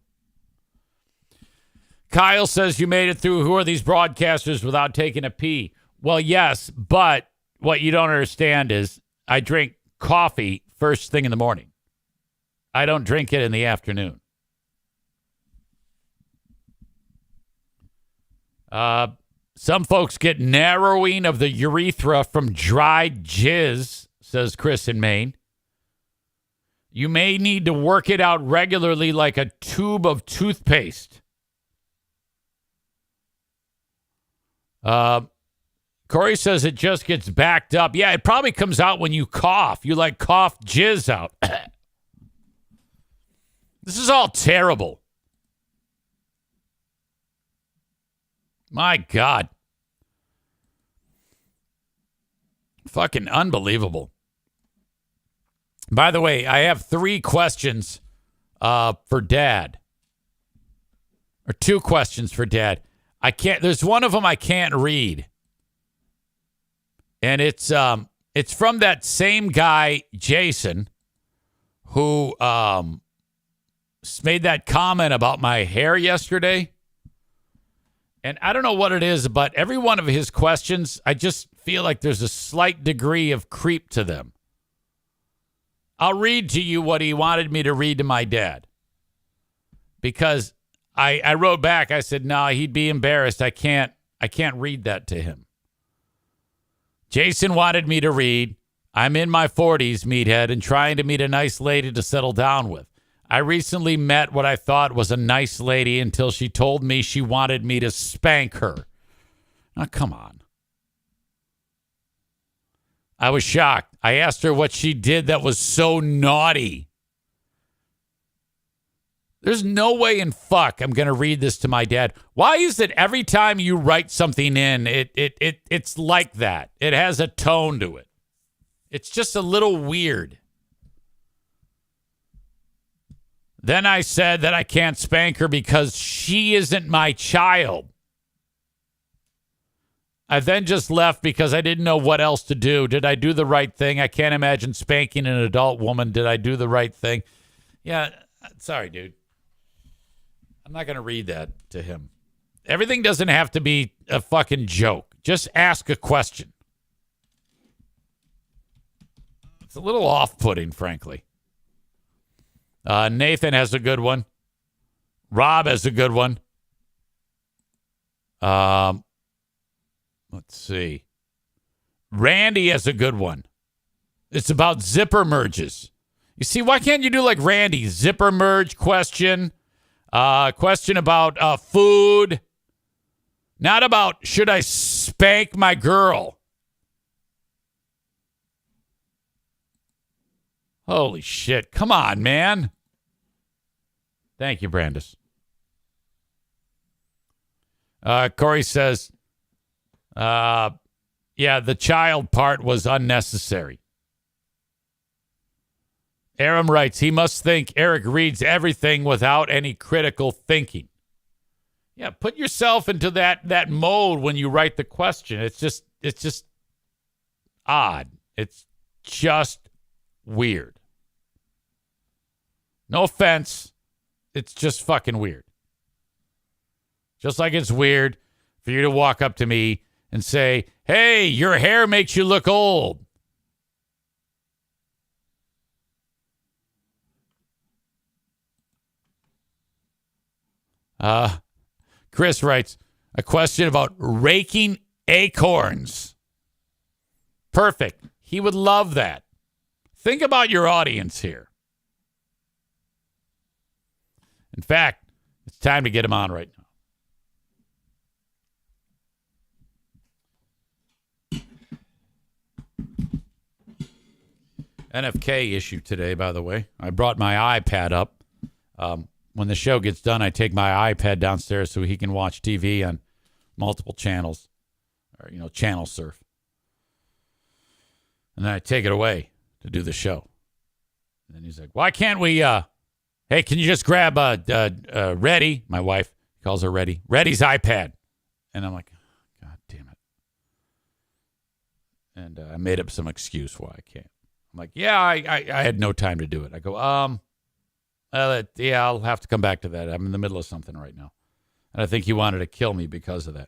Kyle says you made it through. Who are these broadcasters without taking a pee? Well, yes, but what you don't understand is I drink coffee first thing in the morning. I don't drink it in the afternoon. Some folks get narrowing of the urethra from dried jizz, says Chris in Maine. You may need to work it out regularly like a tube of toothpaste. Corey says it just gets backed up. Yeah, it probably comes out when you cough. You like cough jizz out. This is all terrible. My God. Fucking unbelievable. By the way, I have 3 questions for Dad. Or 2 questions for Dad. There's one of them I can't read. And it's from that same guy, Jason, who made that comment about my hair yesterday. And I don't know what it is, but every one of his questions, I just feel like there's a slight degree of creep to them. I'll read to you what he wanted me to read to my dad. Because I wrote back, I said, no, he'd be embarrassed. I can't read that to him. Jason wanted me to read, I'm in my 40s, meathead, and trying to meet a nice lady to settle down with. I recently met what I thought was a nice lady until she told me she wanted me to spank her. Now, come on. I was shocked. I asked her what she did that was so naughty. There's no way in fuck I'm going to read this to my dad. Why is it every time you write something in, it's like that? It has a tone to it. It's just a little weird. Then I said that I can't spank her because she isn't my child. I then just left because I didn't know what else to do. Did I do the right thing? I can't imagine spanking an adult woman. Did I do the right thing? Yeah, sorry, dude. I'm not going to read that to him. Everything doesn't have to be a fucking joke. Just ask a question. It's a little off-putting, frankly. Nathan has a good one. Rob has a good one. Let's see. Randy has a good one. It's about zipper merges. You see, why can't you do like Randy? Zipper merge question. Question about food. Not about should I spank my girl. Holy shit. Come on, man. Thank you, Brandis. Corey says, yeah, the child part was unnecessary. Aram writes, he must think Eric reads everything without any critical thinking. Yeah, put yourself into that mode when you write the question. It's just odd. It's just weird. No offense. It's just fucking weird. Just like it's weird for you to walk up to me and say, hey, your hair makes you look old. Chris writes, a question about raking acorns. Perfect. He would love that. Think about your audience here. In fact, it's time to get him on right now. NFK issue today, by the way. I brought my iPad up. When the show gets done, I take my iPad downstairs so he can watch TV on multiple channels, or, channel surf. And then I take it away to do the show. And then he's like, why can't we, hey, can you just grab Reddy, my wife calls her Reddy's iPad. And I'm like, God damn it. And I made up some excuse why I can't. I'm like, yeah, I had no time to do it. I go, yeah, I'll have to come back to that. I'm in the middle of something right now. And I think he wanted to kill me because of that.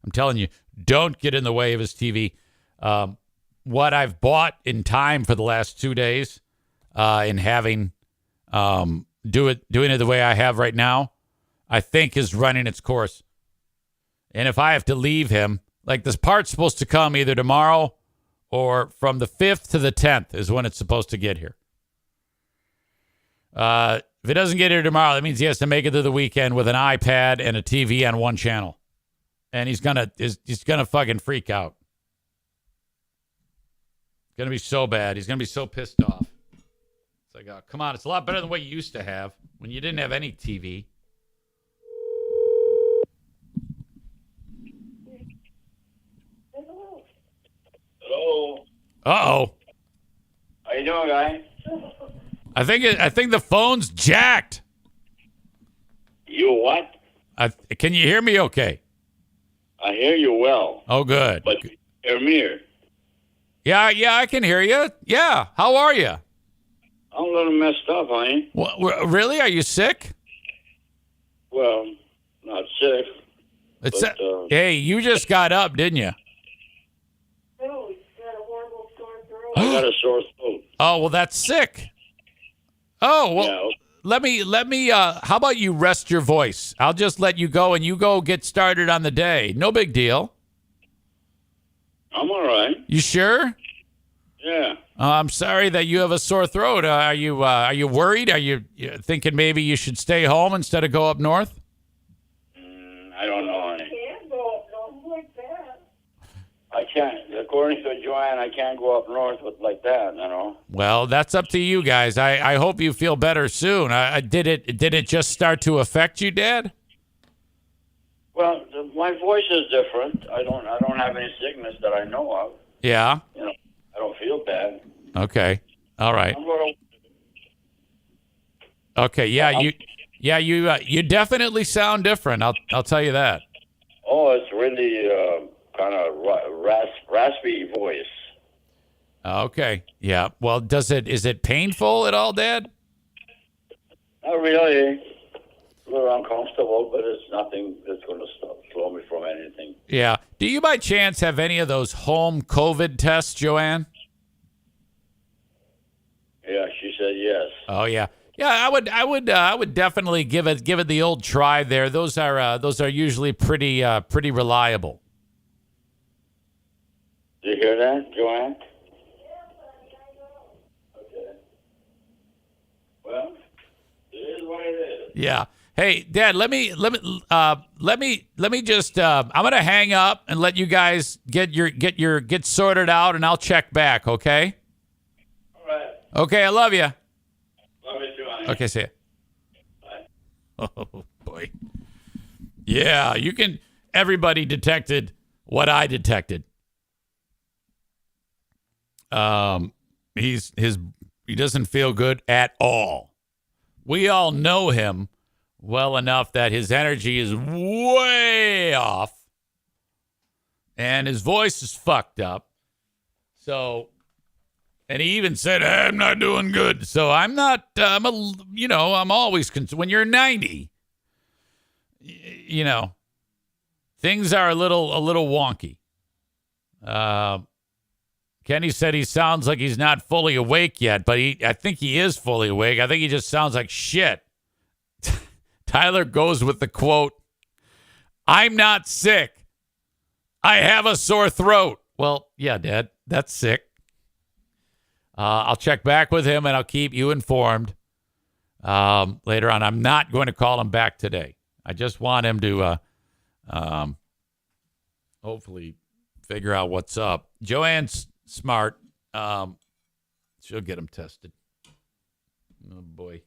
I'm telling you, don't get in the way of his TV. What I've bought in time for the last 2 days in having doing it the way I have right now, I think is running its course. And if I have to leave him, like this part's supposed to come either tomorrow or from the 5th to the 10th is when it's supposed to get here. If it doesn't get here tomorrow, that means he has to make it through the weekend with an iPad and a TV on one channel. And he's gonna fucking freak out. It's gonna be so bad. He's gonna be so pissed off. It's like, oh, come on, it's a lot better than what you used to have when you didn't have any TV. Hello. Uh-oh. How you doing, guy? I think the phone's jacked. You what? Can you hear me okay? I hear you well. Oh, good. But hear me here. Yeah, I can hear you. Yeah, how are you? I'm a little messed up, honey. Really? Are you sick? Well, not sick. Hey, you just got up, didn't you? No, he's got a horrible sore throat. I got a sore throat. Oh, well, that's sick. Oh, well, Yeah. let me, how about you rest your voice? I'll just let you go and you go get started on the day. No big deal. I'm all right. You sure? Yeah. I'm sorry that you have a sore throat. Are you worried? Are you thinking maybe you should stay home instead of go up north? I don't know, honey. Can't go up north like that. I can't. According to Joanne, I can't go up north like that, Well, that's up to you guys. I hope you feel better soon. Did it just start to affect you, Dad? Well, my voice is different. I don't have any sickness that I know of. Yeah. I don't feel bad. Okay. All right. I'm going Okay. Yeah. You definitely sound different. I'll tell you that. Oh, it's really kind of raspy voice. Okay. Yeah. Well, is it painful at all, Dad? Not really. A little uncomfortable, but it's nothing that's going to slow me from anything. Yeah. Do you by chance have any of those home COVID tests, Joanne? Yeah, she said yes. Oh yeah. Yeah, I would definitely give it the old try there. Those are usually pretty reliable. Did you hear that, Joanne? Okay. Well, it is what it is. Yeah. Hey, Dad, let me just I'm gonna hang up and let you guys get sorted out, and I'll check back. Okay. All right. Okay, I love you. Love you too, honey. Okay, see ya. Bye. Oh boy. Yeah, you can. Everybody detected what I detected. He doesn't feel good at all. We all know him well enough that his energy is way off and his voice is fucked up. So, and he even said, I'm not doing good. So I'm always concerned. When you're 90, things are a little wonky. Kenny said he sounds like he's not fully awake yet, but I think he is fully awake. I think he just sounds like shit. Tyler goes with the quote, I'm not sick. I have a sore throat. Well, yeah, Dad, that's sick. I'll check back with him and I'll keep you informed later on. I'm not going to call him back today. I just want him to hopefully figure out what's up. Joanne's smart. She'll get him tested. Oh, boy.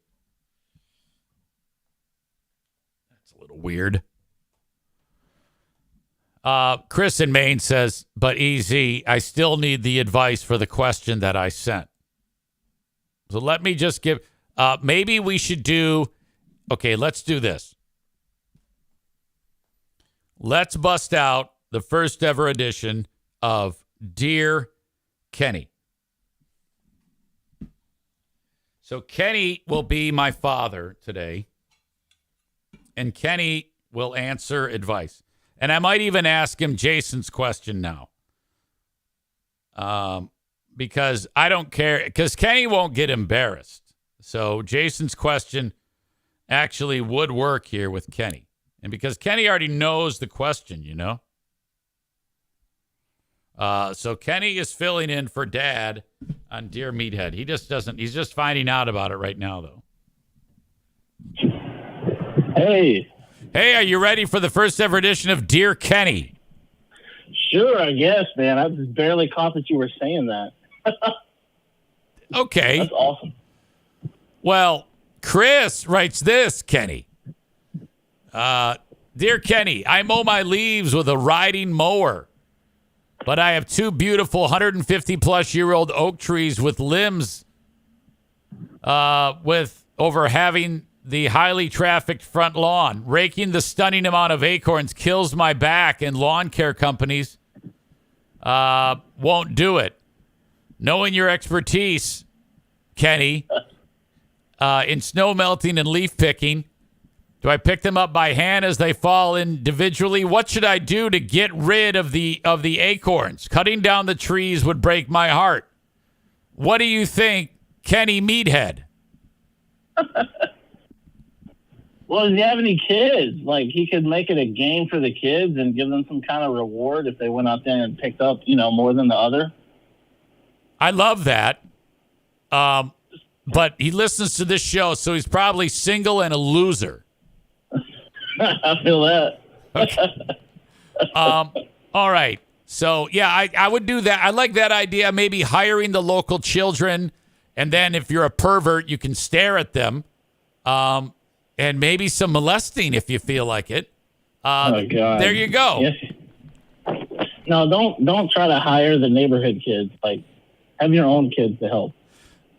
That's a little weird. Chris in Maine says, but easy, I still need the advice for the question that I sent. So let me just give, maybe we should let's do this. Let's bust out the first ever edition of Dear Kenny. So Kenny will be my father today, and Kenny will answer advice. And I might even ask him Jason's question now. Because I don't care, because Kenny won't get embarrassed. So Jason's question actually would work here with Kenny. And because Kenny already knows the question, So Kenny is filling in for Dad on Dear Meathead. He just doesn't, he's just finding out about it right now, though. Hey, are you ready for the first ever edition of Dear Kenny? Sure, I guess, man. I just barely caught that you were saying that. Okay. That's awesome. Well, Chris writes this, Kenny. Dear Kenny, I mow my leaves with a riding mower, but I have two beautiful 150-plus-year-old oak trees with limbs over having the highly trafficked front lawn. Raking the stunning amount of acorns kills my back, and lawn care companies won't do it. Knowing your expertise, Kenny, in snow melting and leaf picking, do I pick them up by hand as they fall individually? What should I do to get rid of the acorns? Cutting down the trees would break my heart. What do you think, Kenny Meathead? Well, does he have any kids? Like, he could make it a game for the kids and give them some kind of reward if they went out there and picked up, more than the other. I love that. But he listens to this show, so he's probably single and a loser. I feel that. Okay. All right. So, yeah, I would do that. I like that idea. Maybe hiring the local children, and then if you're a pervert, you can stare at them. And maybe some molesting if you feel like it. Oh, God. There you go. Yes. No, don't try to hire the neighborhood kids. Like, have your own kids to help.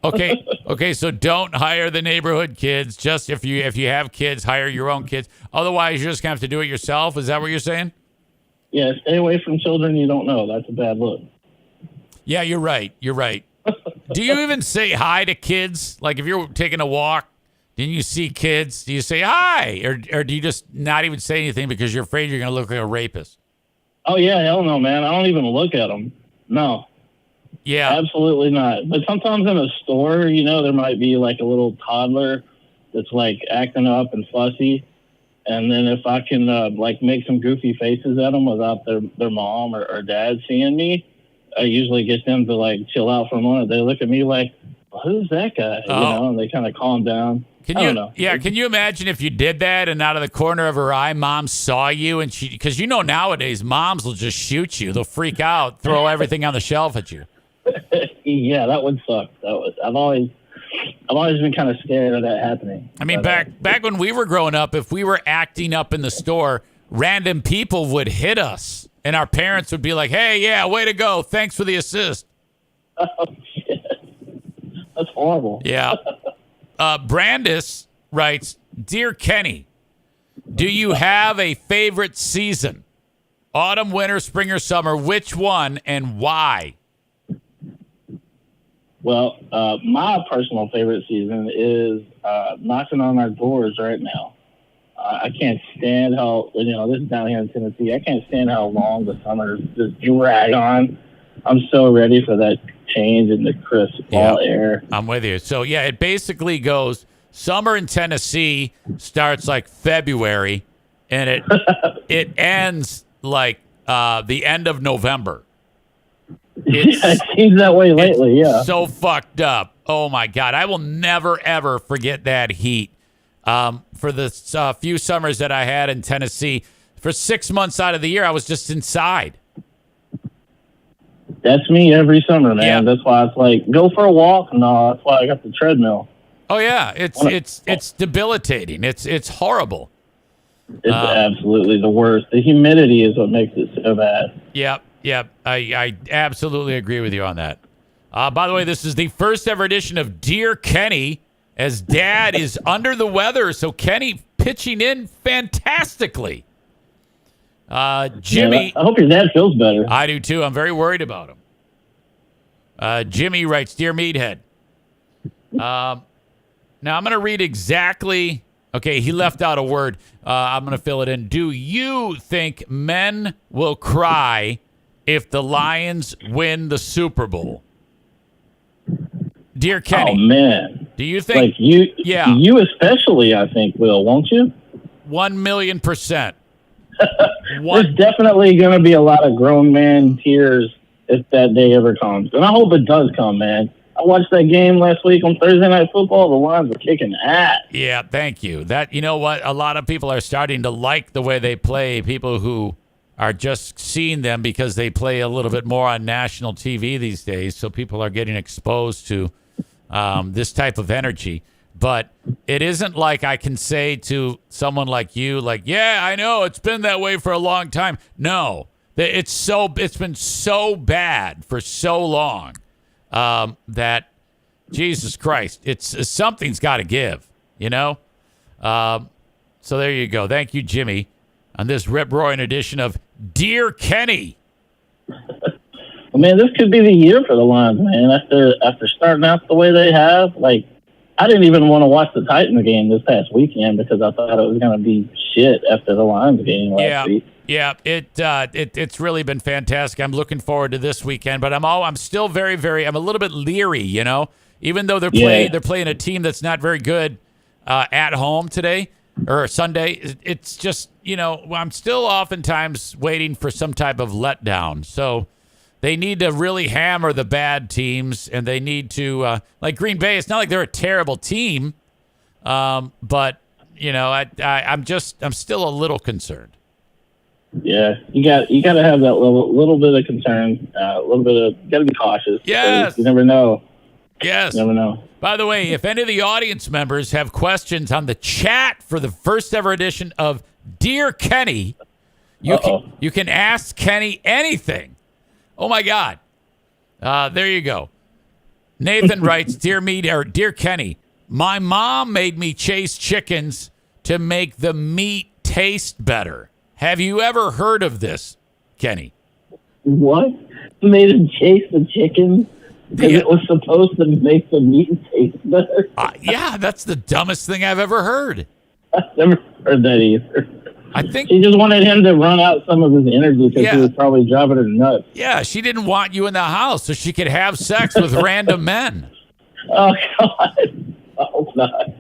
Okay. So don't hire the neighborhood kids. Just if you have kids, hire your own kids. Otherwise, you're just gonna have to do it yourself. Is that what you're saying? Yeah, stay away from children you don't know. That's a bad look. Yeah, you're right. You're right. Do you even say hi to kids? Like if you're taking a walk, and you see kids, do you say hi? Or do you just not even say anything because you're afraid you're going to look like a rapist? Oh, yeah, hell no, man. I don't even look at them. No. Yeah. Absolutely not. But sometimes in a store, you know, there might be like a little toddler that's like acting up and fussy. And then if I can like make some goofy faces at them without their mom or dad seeing me, I usually get them to like chill out for a moment. They look at me like, well, who's that guy? You know, and they kind of calm down. I don't know. Yeah, can you imagine if you did that and out of the corner of her eye, mom saw you and because you know nowadays moms will just shoot you. They'll freak out, throw everything on the shelf at you. Yeah, that would suck. I've always been kind of scared of that happening. I mean, back when we were growing up, if we were acting up in the store, random people would hit us, and our parents would be like, "Hey, yeah, way to go! Thanks for the assist." Oh shit, that's horrible. Yeah. Brandis writes, "Dear Kenny, do you have a favorite season? Autumn, winter, spring, or summer? Which one and why?" Well, my personal favorite season is knocking on our doors right now. I can't stand how, this is down here in Tennessee. I can't stand how long the summers just drag on. I'm so ready for that change in the crisp fall air. I'm with you. So, yeah, it basically goes summer in Tennessee starts like February, and it ends like the end of November. It seems that way lately, yeah. So fucked up. Oh, my God. I will never, ever forget that heat. For the few summers that I had in Tennessee, for 6 months out of the year, I was just inside. That's me every summer, man. Yeah. That's why it's like, go for a walk. No, that's why I got the treadmill. Oh, yeah. It's debilitating. It's horrible. It's absolutely the worst. The humidity is what makes it so bad. Yep. I absolutely agree with you on that. By the way, this is the first ever edition of Dear Kenny, as Dad is under the weather. So Kenny pitching in fantastically. Jimmy. Yeah, I hope your dad feels better. I do too. I'm very worried about him. Jimmy writes, Dear Meathead. Now I'm going to read exactly. Okay, he left out a word. I'm going to fill it in. Do you think men will cry if the Lions win the Super Bowl? Dear Kenny. Oh, man. Do you think? Like you, yeah. You especially, I think, will, won't you? 1,000,000%. There's definitely going to be a lot of grown man tears if that day ever comes. And I hope it does come, man. I watched that game last week on Thursday Night Football. The Lions were kicking ass. Yeah, thank you. That, you know what? A lot of people are starting to like the way they play. People who are just seeing them because they play a little bit more on national TV these days. So people are getting exposed to this type of energy. But it isn't like I can say to someone like you, like, yeah, I know it's been that way for a long time. No, it's been so bad for so long that Jesus Christ, it's something's got to give, you know. So there you go. Thank you, Jimmy, on this rip-roaring edition of Dear Kenny. Well, man, this could be the year for the Lions, man. After starting out the way they have, like, I didn't even want to watch the Titans game this past weekend because I thought it was going to be shit after the Lions game last week. Yeah, it's really been fantastic. I'm looking forward to this weekend, but I'm still very, very, I'm a little bit leery, you know, even though they're playing a team that's not very good at home today or Sunday. It's just, you know, I'm still oftentimes waiting for some type of letdown. So they need to really hammer the bad teams, and they need to, like Green Bay, it's not like they're a terrible team, but, you know, I'm still a little concerned. Yeah, you got to have that little bit of concern, got to be cautious. Yes. You never know. Yes. You never know. By the way, if any of the audience members have questions on the chat for the first ever edition of Dear Kenny, you can ask Kenny anything. Oh my God. There you go. Nathan writes, Dear Kenny, my mom made me chase chickens to make the meat taste better. Have you ever heard of this? Kenny? What? Made him chase the chicken because it was supposed to make the meat taste better? Yeah, that's the dumbest thing I've ever heard. I've never heard that either. I think She just wanted him to run out some of his energy because he was probably driving her nuts. Yeah, she didn't want you in the house so she could have sex with random men. Oh, God. Oh, God.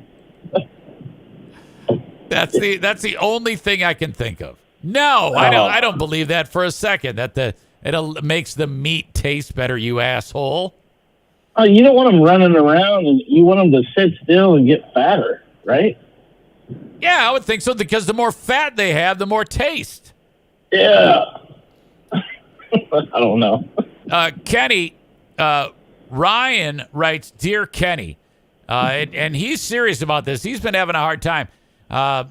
That's the only thing I can think of. No, I don't believe that for a second. That it makes the meat taste better, you asshole. Oh, you don't want them running around, and you want them to sit still and get fatter, right? Yeah, I would think so because the more fat they have, the more taste. Yeah. I don't know. Kenny, Ryan writes, "Dear Kenny," and he's serious about this. He's been having a hard time.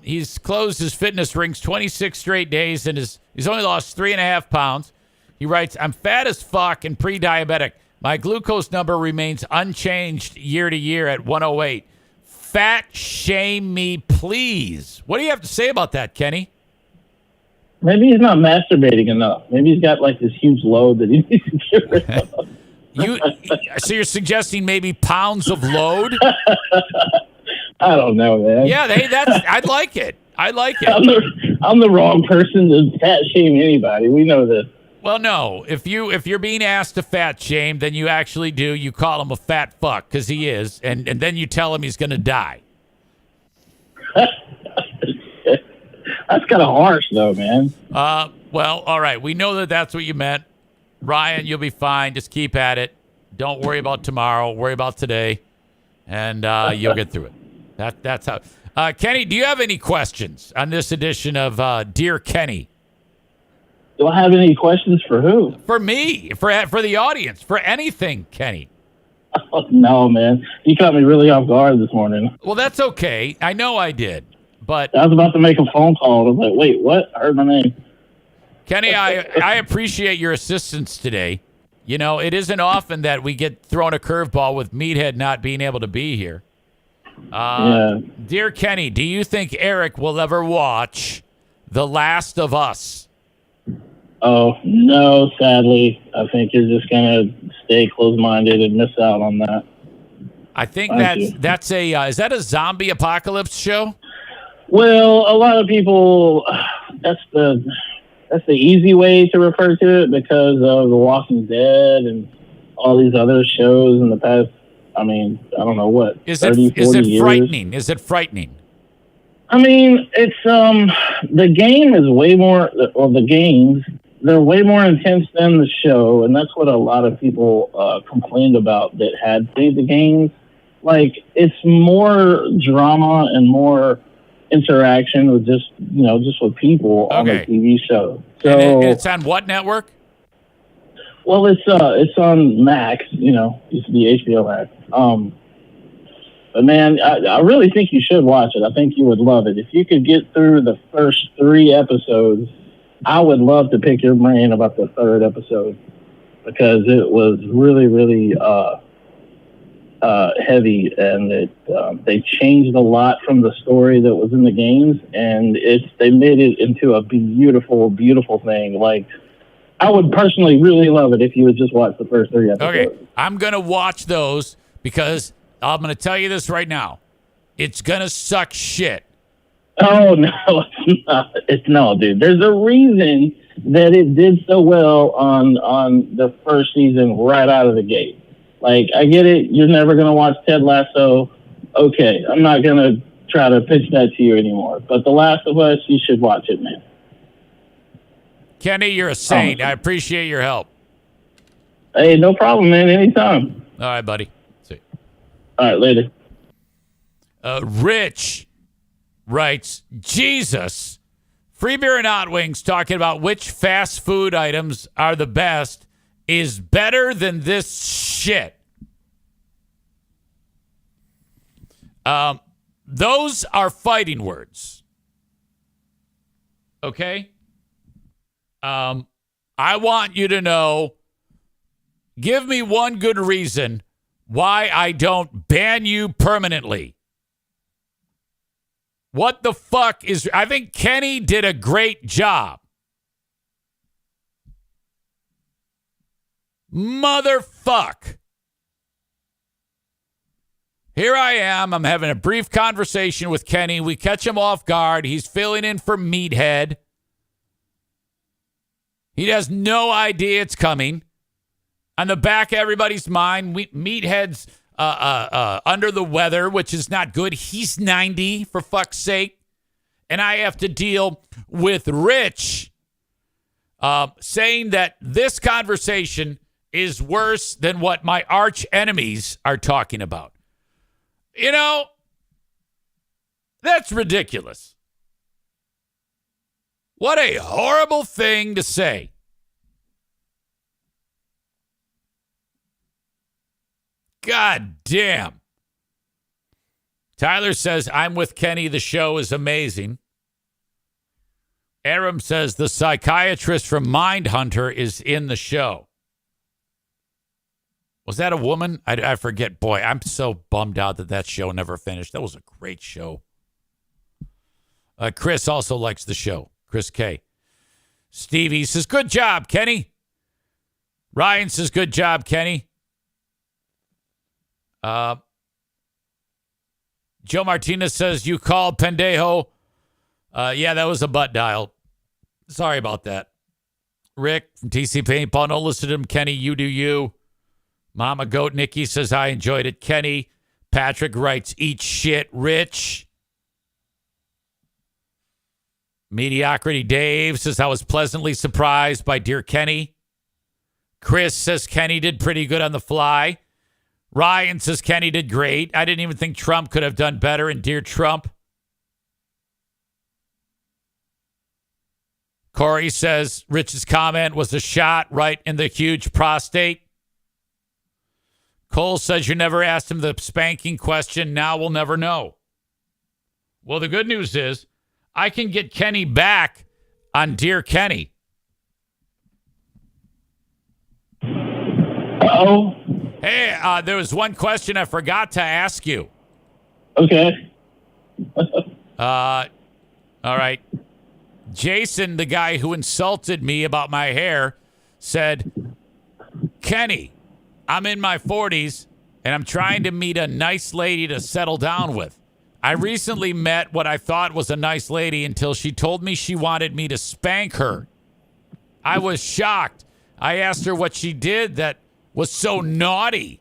He's closed his fitness rings 26 straight days, and he's only lost 3.5 pounds. He writes, "I'm fat as fuck and pre-diabetic. My glucose number remains unchanged year to year at 108. Fat shame me, please." What do you have to say about that, Kenny? Maybe he's not masturbating enough. Maybe he's got like this huge load that he needs to get rid of. So you're suggesting maybe pounds of load? I don't know, man. Yeah, I'd like it. I like it. I'm the wrong person to fat shame anybody. We know this. Well, no. If you're being asked to fat shame, then you actually do. You call him a fat fuck because he is, and then you tell him he's going to die. That's kind of harsh, though, man. Well, all right. We know that that's what you meant. Ryan, you'll be fine. Just keep at it. Don't worry about tomorrow. Worry about today, and you'll get through it. That's how. Kenny, do you have any questions on this edition of Dear Kenny? Do I have any questions for who? For me, for the audience, for anything, Kenny. Oh, no, man. You caught me really off guard this morning. Well, that's okay. I know I did, but I was about to make a phone call. I was like, wait, what? I heard my name. Kenny, I appreciate your assistance today. You know, it isn't often that we get thrown a curveball with Meathead not being able to be here. Dear Kenny, do you think Eric will ever watch The Last of Us? Oh, no, sadly. I think you're just going to stay closed-minded and miss out on that. I think that's is that a zombie apocalypse show? Well, a lot of people, that's the easy way to refer to it because of The Walking Dead and all these other shows in the past, I mean, I don't know what, is 30, it 40 years. frightening? Is it frightening? I mean, it's, the game is way more, or the games, they're way more intense than the show, and that's what a lot of people complained about that had played the games. Like, it's more drama and more interaction with just with people on the TV show. So and it's on what network? Well, it's on Max. Used to be HBO Max. But man, I really think you should watch it. I think you would love it if you could get through the first 3 episodes. I would love to pick your brain about the 3rd episode because it was really, really heavy, and they changed a lot from the story that was in the games, and they made it into a beautiful, beautiful thing. Like, I would personally really love it if you would just watch the first 3 episodes. Okay, I'm gonna watch those because I'm gonna tell you this right now. It's gonna suck shit. Oh, no, it's not. No, dude. There's a reason that it did so well on the first season right out of the gate. Like, I get it. You're never going to watch Ted Lasso. Okay, I'm not going to try to pitch that to you anymore. But The Last of Us, you should watch it, man. Kenny, you're a saint. I appreciate your help. Hey, no problem, man. Anytime. All right, buddy. See you. All right, later. Rich writes, Jesus, Free Beer and Hot Wings talking about which fast food items are the best is better than this shit. Those are fighting words. Okay? I want you to know, give me one good reason why I don't ban you permanently. What the fuck I think Kenny did a great job. Motherfuck. Here I am. I'm having a brief conversation with Kenny. We catch him off guard. He's filling in for Meathead. He has no idea it's coming. On the back of everybody's mind, Meathead's under the weather, which is not good. He's 90, for fuck's sake. And I have to deal with Rich saying that this conversation is worse than what my arch enemies are talking about. You know, that's ridiculous. What a horrible thing to say. God damn. Tyler says, I'm with Kenny. The show is amazing. Aram says, the psychiatrist from Mindhunter is in the show. Was that a woman? I forget. Boy, I'm so bummed out that show never finished. That was a great show. Chris also likes the show. Chris K. Stevie says, good job, Kenny. Ryan says, good job, Kenny. Joe Martinez says, you called Pendejo. Yeah, that was a butt dial. Sorry about that. Rick from TC Paintball. Don't listen to him, Kenny. You do you. Mama Goat Nikki says, I enjoyed it, Kenny. Patrick writes, eat shit, Rich. Mediocrity Dave says, I was pleasantly surprised by Dear Kenny. Chris says, Kenny did pretty good on the fly. Ryan says, Kenny did great. I didn't even think Trump could have done better in Dear Trump. Corey says, Rich's comment was a shot right in the huge prostate. Cole says, you never asked him the spanking question. Now we'll never know. Well, the good news is I can get Kenny back on Dear Kenny. Uh-oh. Hey, there was one question I forgot to ask you. Okay. All right. Jason, the guy who insulted me about my hair, said, Kenny, I'm in my 40s, and I'm trying to meet a nice lady to settle down with. I recently met what I thought was a nice lady until she told me she wanted me to spank her. I was shocked. I asked her what she did that was so naughty.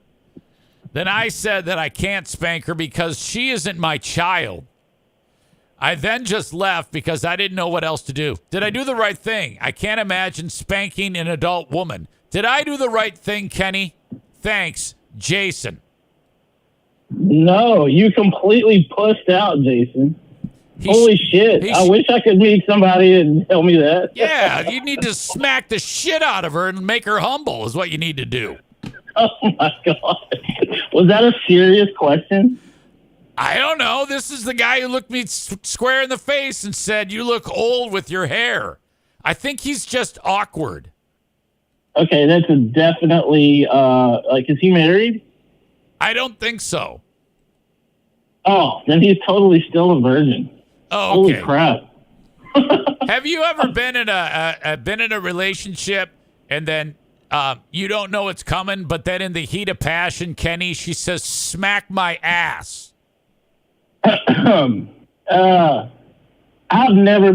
Then I said that I can't spank her because she isn't my child. I then just left because I didn't know what else to do. Did I do the right thing? I can't imagine spanking an adult woman. Did I do the right thing, Kenny? Thanks, Jason. No, you completely pussed out, Jason. Holy shit. I wish I could meet somebody and tell me that. Yeah, you need to smack the shit out of her and make her humble is what you need to do. Oh, my God. Was that a serious question? I don't know. This is the guy who looked me square in the face and said, you look old with your hair. I think he's just awkward. Okay, that's a definitely, is he married? I don't think so. Oh, then he's totally still a virgin. Oh, okay. Holy crap. Have you ever been in a relationship and then you don't know it's coming, but then in the heat of passion, Kenny, she says, smack my ass. I've never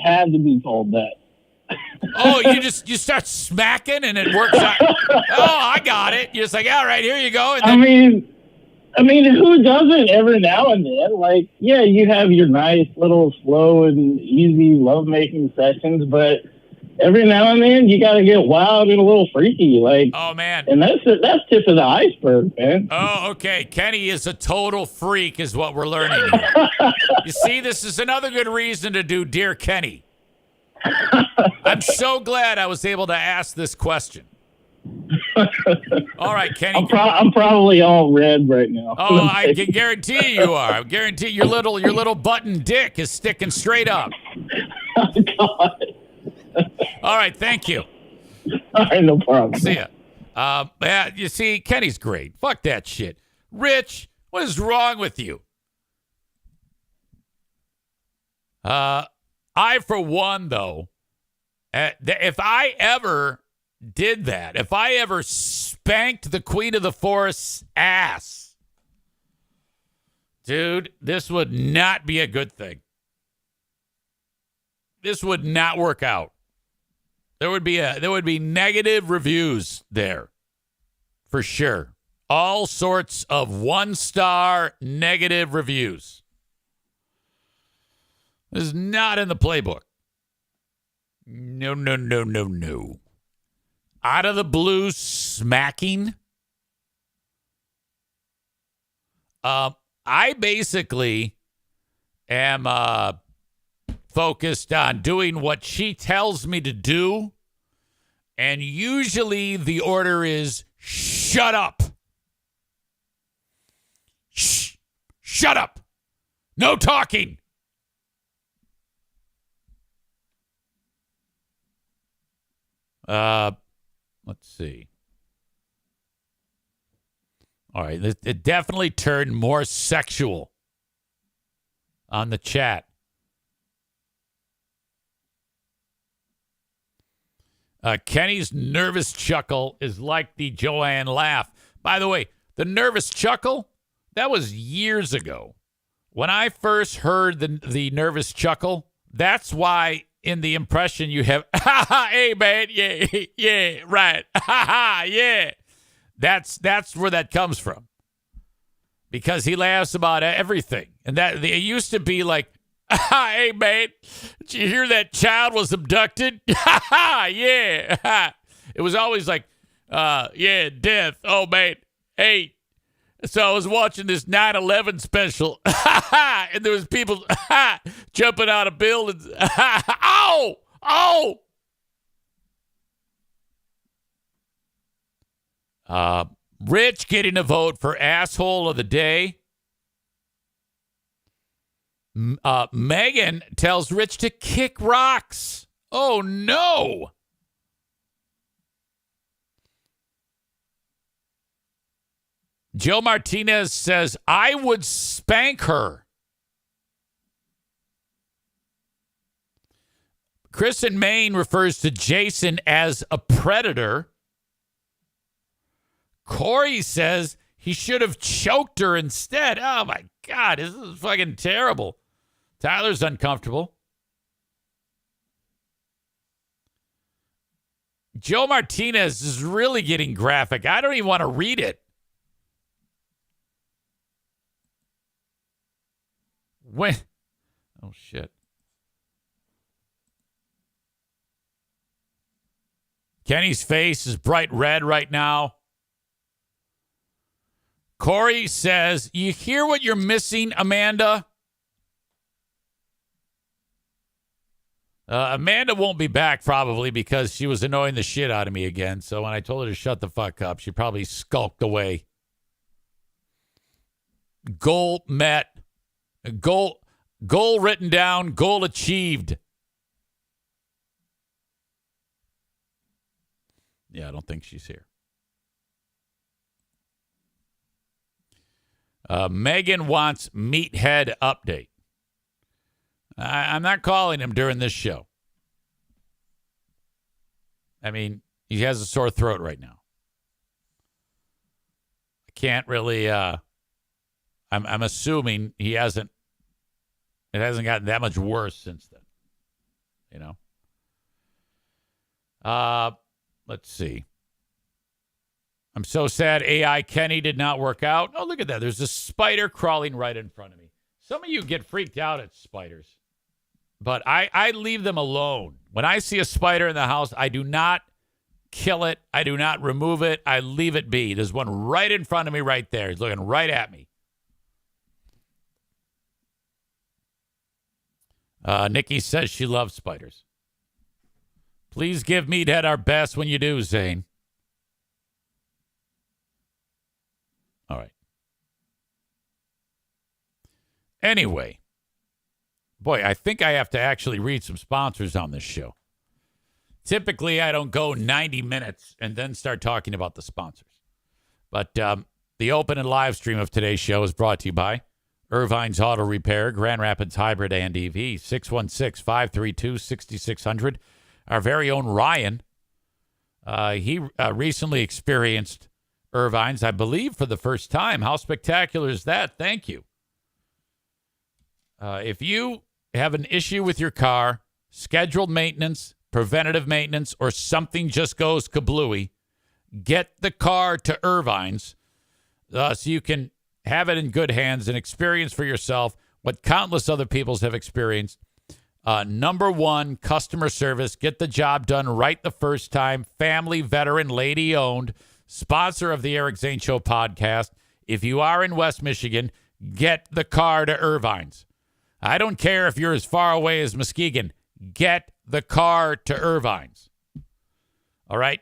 had to be told that. Oh, you start smacking and it works out. Oh, I got it. You're just like, all right, here you go. And then, I mean, who doesn't every now and then? Like, yeah, you have your nice little slow and easy lovemaking sessions, but every now and then you got to get wild and a little freaky. Like, oh man, and that's tip of the iceberg, man. Oh, okay. Kenny is a total freak, is what we're learning here. You see, this is another good reason to do Dear Kenny. I'm so glad I was able to ask this question. All right, Kenny. I'm probably all red right now. Oh, I can guarantee you are. I guarantee your little button dick is sticking straight up. Oh, God. All right, thank you. All right, no problem. See ya. Yeah, you see, Kenny's great. Fuck that shit. Rich, what is wrong with you? I, for one, though, if I ever did that, if I ever spanked the Queen of the Forest's ass, dude, this would not be a good thing. This would not work out. There would be negative reviews there, for sure. All sorts of 1-star negative reviews. This is not in the playbook. No. Out of the blue smacking. I basically am focused on doing what she tells me to do. And usually the order is shut up. Shut up. No talking. Let's see. All right. It definitely turned more sexual on the chat. Kenny's nervous chuckle is like the Joanne laugh. By the way, the nervous chuckle, that was years ago. When I first heard the nervous chuckle, that's why in the impression you have, ha ha, hey man, yeah, right, ha ha, yeah. That's where that comes from. Because he laughs about everything. And that it used to be like, hey, man, did you hear that child was abducted? Yeah. It was always like, yeah, death. Oh, man. Hey, so I was watching this 9/11 special, and there was people jumping out of buildings. Oh! Rich getting a vote for asshole of the day. Megan tells Rich to kick rocks. Oh, no. Joe Martinez says, I would spank her. Chris in Maine refers to Jason as a predator. Corey says he should have choked her instead. Oh, my God. This is fucking terrible. Tyler's uncomfortable. Joe Martinez is really getting graphic. I don't even want to read it. When? Oh, shit. Kenny's face is bright red right now. Corey says, you hear what you're missing, Amanda? Amanda won't be back probably because she was annoying the shit out of me again. So when I told her to shut the fuck up, she probably skulked away. Goal met. Goal written down. Goal achieved. Yeah, I don't think she's here. Megan wants meathead update. I'm not calling him during this show. I mean, he has a sore throat right now. I can't really. I'm assuming he hasn't. It hasn't gotten that much worse since then. You know. Let's see. I'm so sad AI Kenny did not work out. Oh, look at that. There's a spider crawling right in front of me. Some of you get freaked out at spiders. But I leave them alone. When I see a spider in the house, I do not kill it. I do not remove it. I leave it be. There's one right in front of me right there. He's looking right at me. Nikki says she loves spiders. Please give Meathead our best when you do, Zane. All right. Anyway. Boy, I think I have to actually read some sponsors on this show. Typically, I don't go 90 minutes and then start talking about the sponsors. But the open and live stream of today's show is brought to you by Irvine's Auto Repair, Grand Rapids Hybrid and EV, 616-532-6600. Our very own Ryan He recently experienced Irvine's, I believe, for the first time. How spectacular is that? Thank you. If you have an issue with your car, scheduled maintenance, preventative maintenance, or something just goes kablooey, get the car to Irvine's so you can have it in good hands and experience for yourself what countless other peoples have experienced. Number one, customer service. Get the job done right the first time. Family, veteran, lady owned. Sponsor of the Eric Zane Show podcast. If you are in West Michigan, get the car to Irvine's. I don't care if you're as far away as Muskegon. Get the car to Irvine's. All right?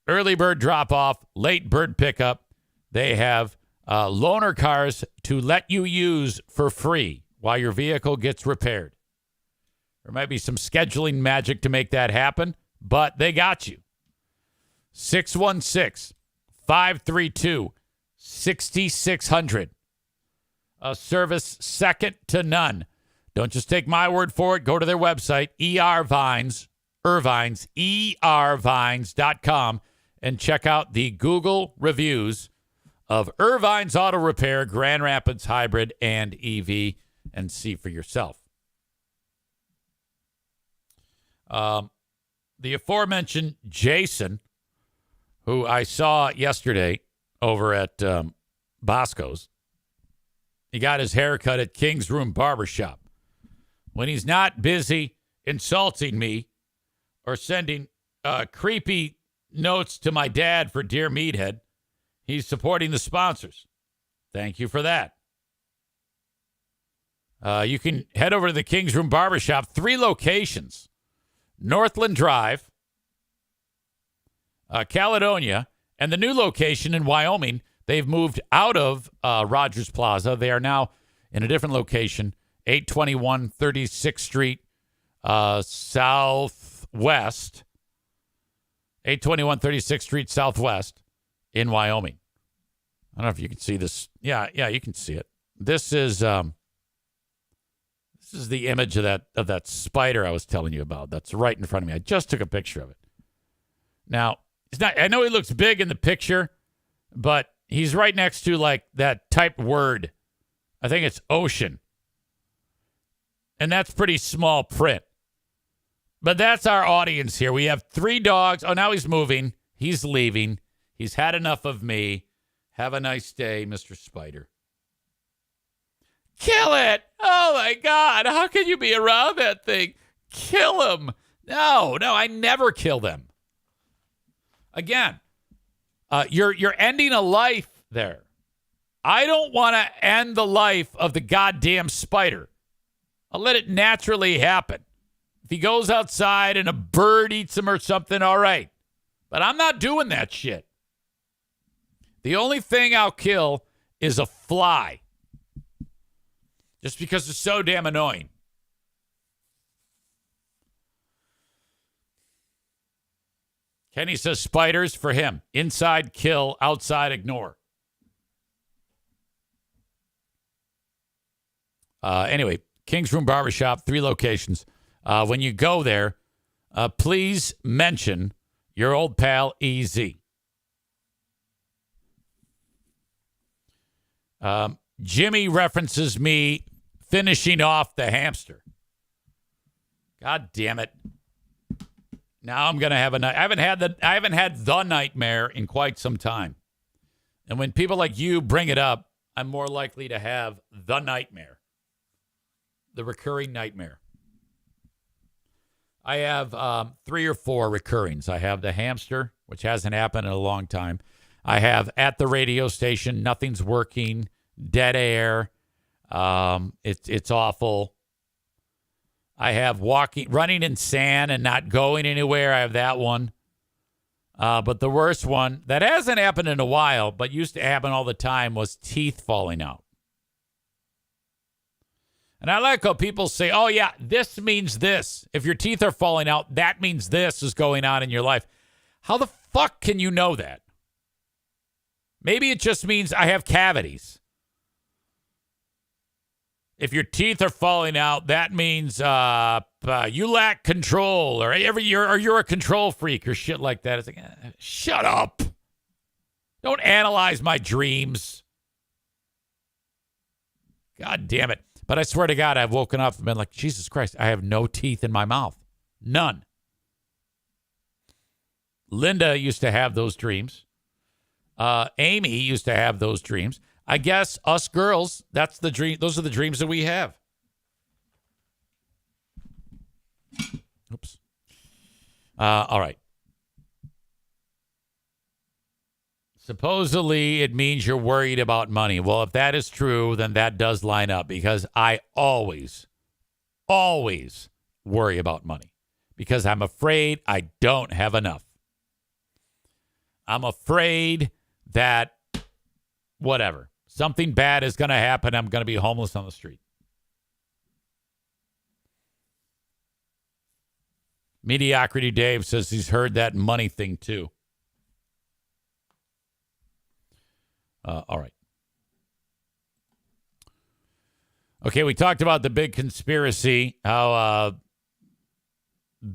Early bird drop-off, late bird pickup. They have loaner cars to let you use for free while your vehicle gets repaired. There might be some scheduling magic to make that happen, but they got you. 616-532-6600. A service second to none. Don't just take my word for it. Go to their website, ervines.com, and check out the Google reviews of Irvine's Auto Repair, Grand Rapids Hybrid, and EV, and see for yourself. The aforementioned Jason, who I saw yesterday over at Bosco's, he got his hair cut at King's Room Barbershop. When he's not busy insulting me or sending creepy notes to my dad for Dear Meathead, he's supporting the sponsors. Thank you for that. You can head over to the King's Room Barbershop, 3 locations. Northland Drive, Caledonia, and the new location in Wyoming. They've moved out of Rogers Plaza. They are now in a different location, 821 36th Street Southwest. 821 36th Street Southwest in Wyoming. I don't know if you can see this. Yeah, you can see it. This is the image of that spider I was telling you about. That's right in front of me. I just took a picture of it. Now, it's not. I know he looks big in the picture, but he's right next to like that typed word. I think it's ocean. And that's pretty small print. But that's our audience here. We have 3 dogs. Oh, now he's moving. He's leaving. He's had enough of me. Have a nice day, Mr. Spider. Kill it! Oh, my God. How can you be around that thing? Kill him. No, I never kill them. Again, you're ending a life there. I don't want to end the life of the goddamn spider. I'll let it naturally happen. If he goes outside and a bird eats him or something, all right. But I'm not doing that shit. The only thing I'll kill is a fly. Just because it's so damn annoying. Kenny says spiders for him. Inside, kill. Outside, ignore. Anyway, King's Room Barbershop, 3 locations. When you go there, please mention your old pal, EZ. Jimmy references me finishing off the hamster. God damn it. Now I'm going to have a night. I haven't had the nightmare in quite some time. And when people like you bring it up, I'm more likely to have the nightmare. The recurring nightmare. I have 3 or 4 recurrings. I have the hamster, which hasn't happened in a long time. I have at the radio station, nothing's working, dead air. It's awful. I have running in sand and not going anywhere. I have that one. But the worst one that hasn't happened in a while, but used to happen all the time, was teeth falling out. And I like how people say, oh, yeah, this means this. If your teeth are falling out, that means this is going on in your life. How the fuck can you know that? Maybe it just means I have cavities. If your teeth are falling out, that means you lack control, or you're a control freak, or shit like that. It's like, shut up! Don't analyze my dreams. God damn it! But I swear to God, I've woken up and been like, Jesus Christ, I have no teeth in my mouth, none. Linda used to have those dreams. Amy used to have those dreams. I guess us girls, that's the dream. Those are the dreams that we have. Oops. All right. Supposedly, it means you're worried about money. Well, if that is true, then that does line up, because I always worry about money because I'm afraid I don't have enough. I'm afraid that whatever. Something bad is going to happen. I'm going to be homeless on the street. Mediocrity Dave says he's heard that money thing too. All right. Okay, we talked about the big conspiracy, how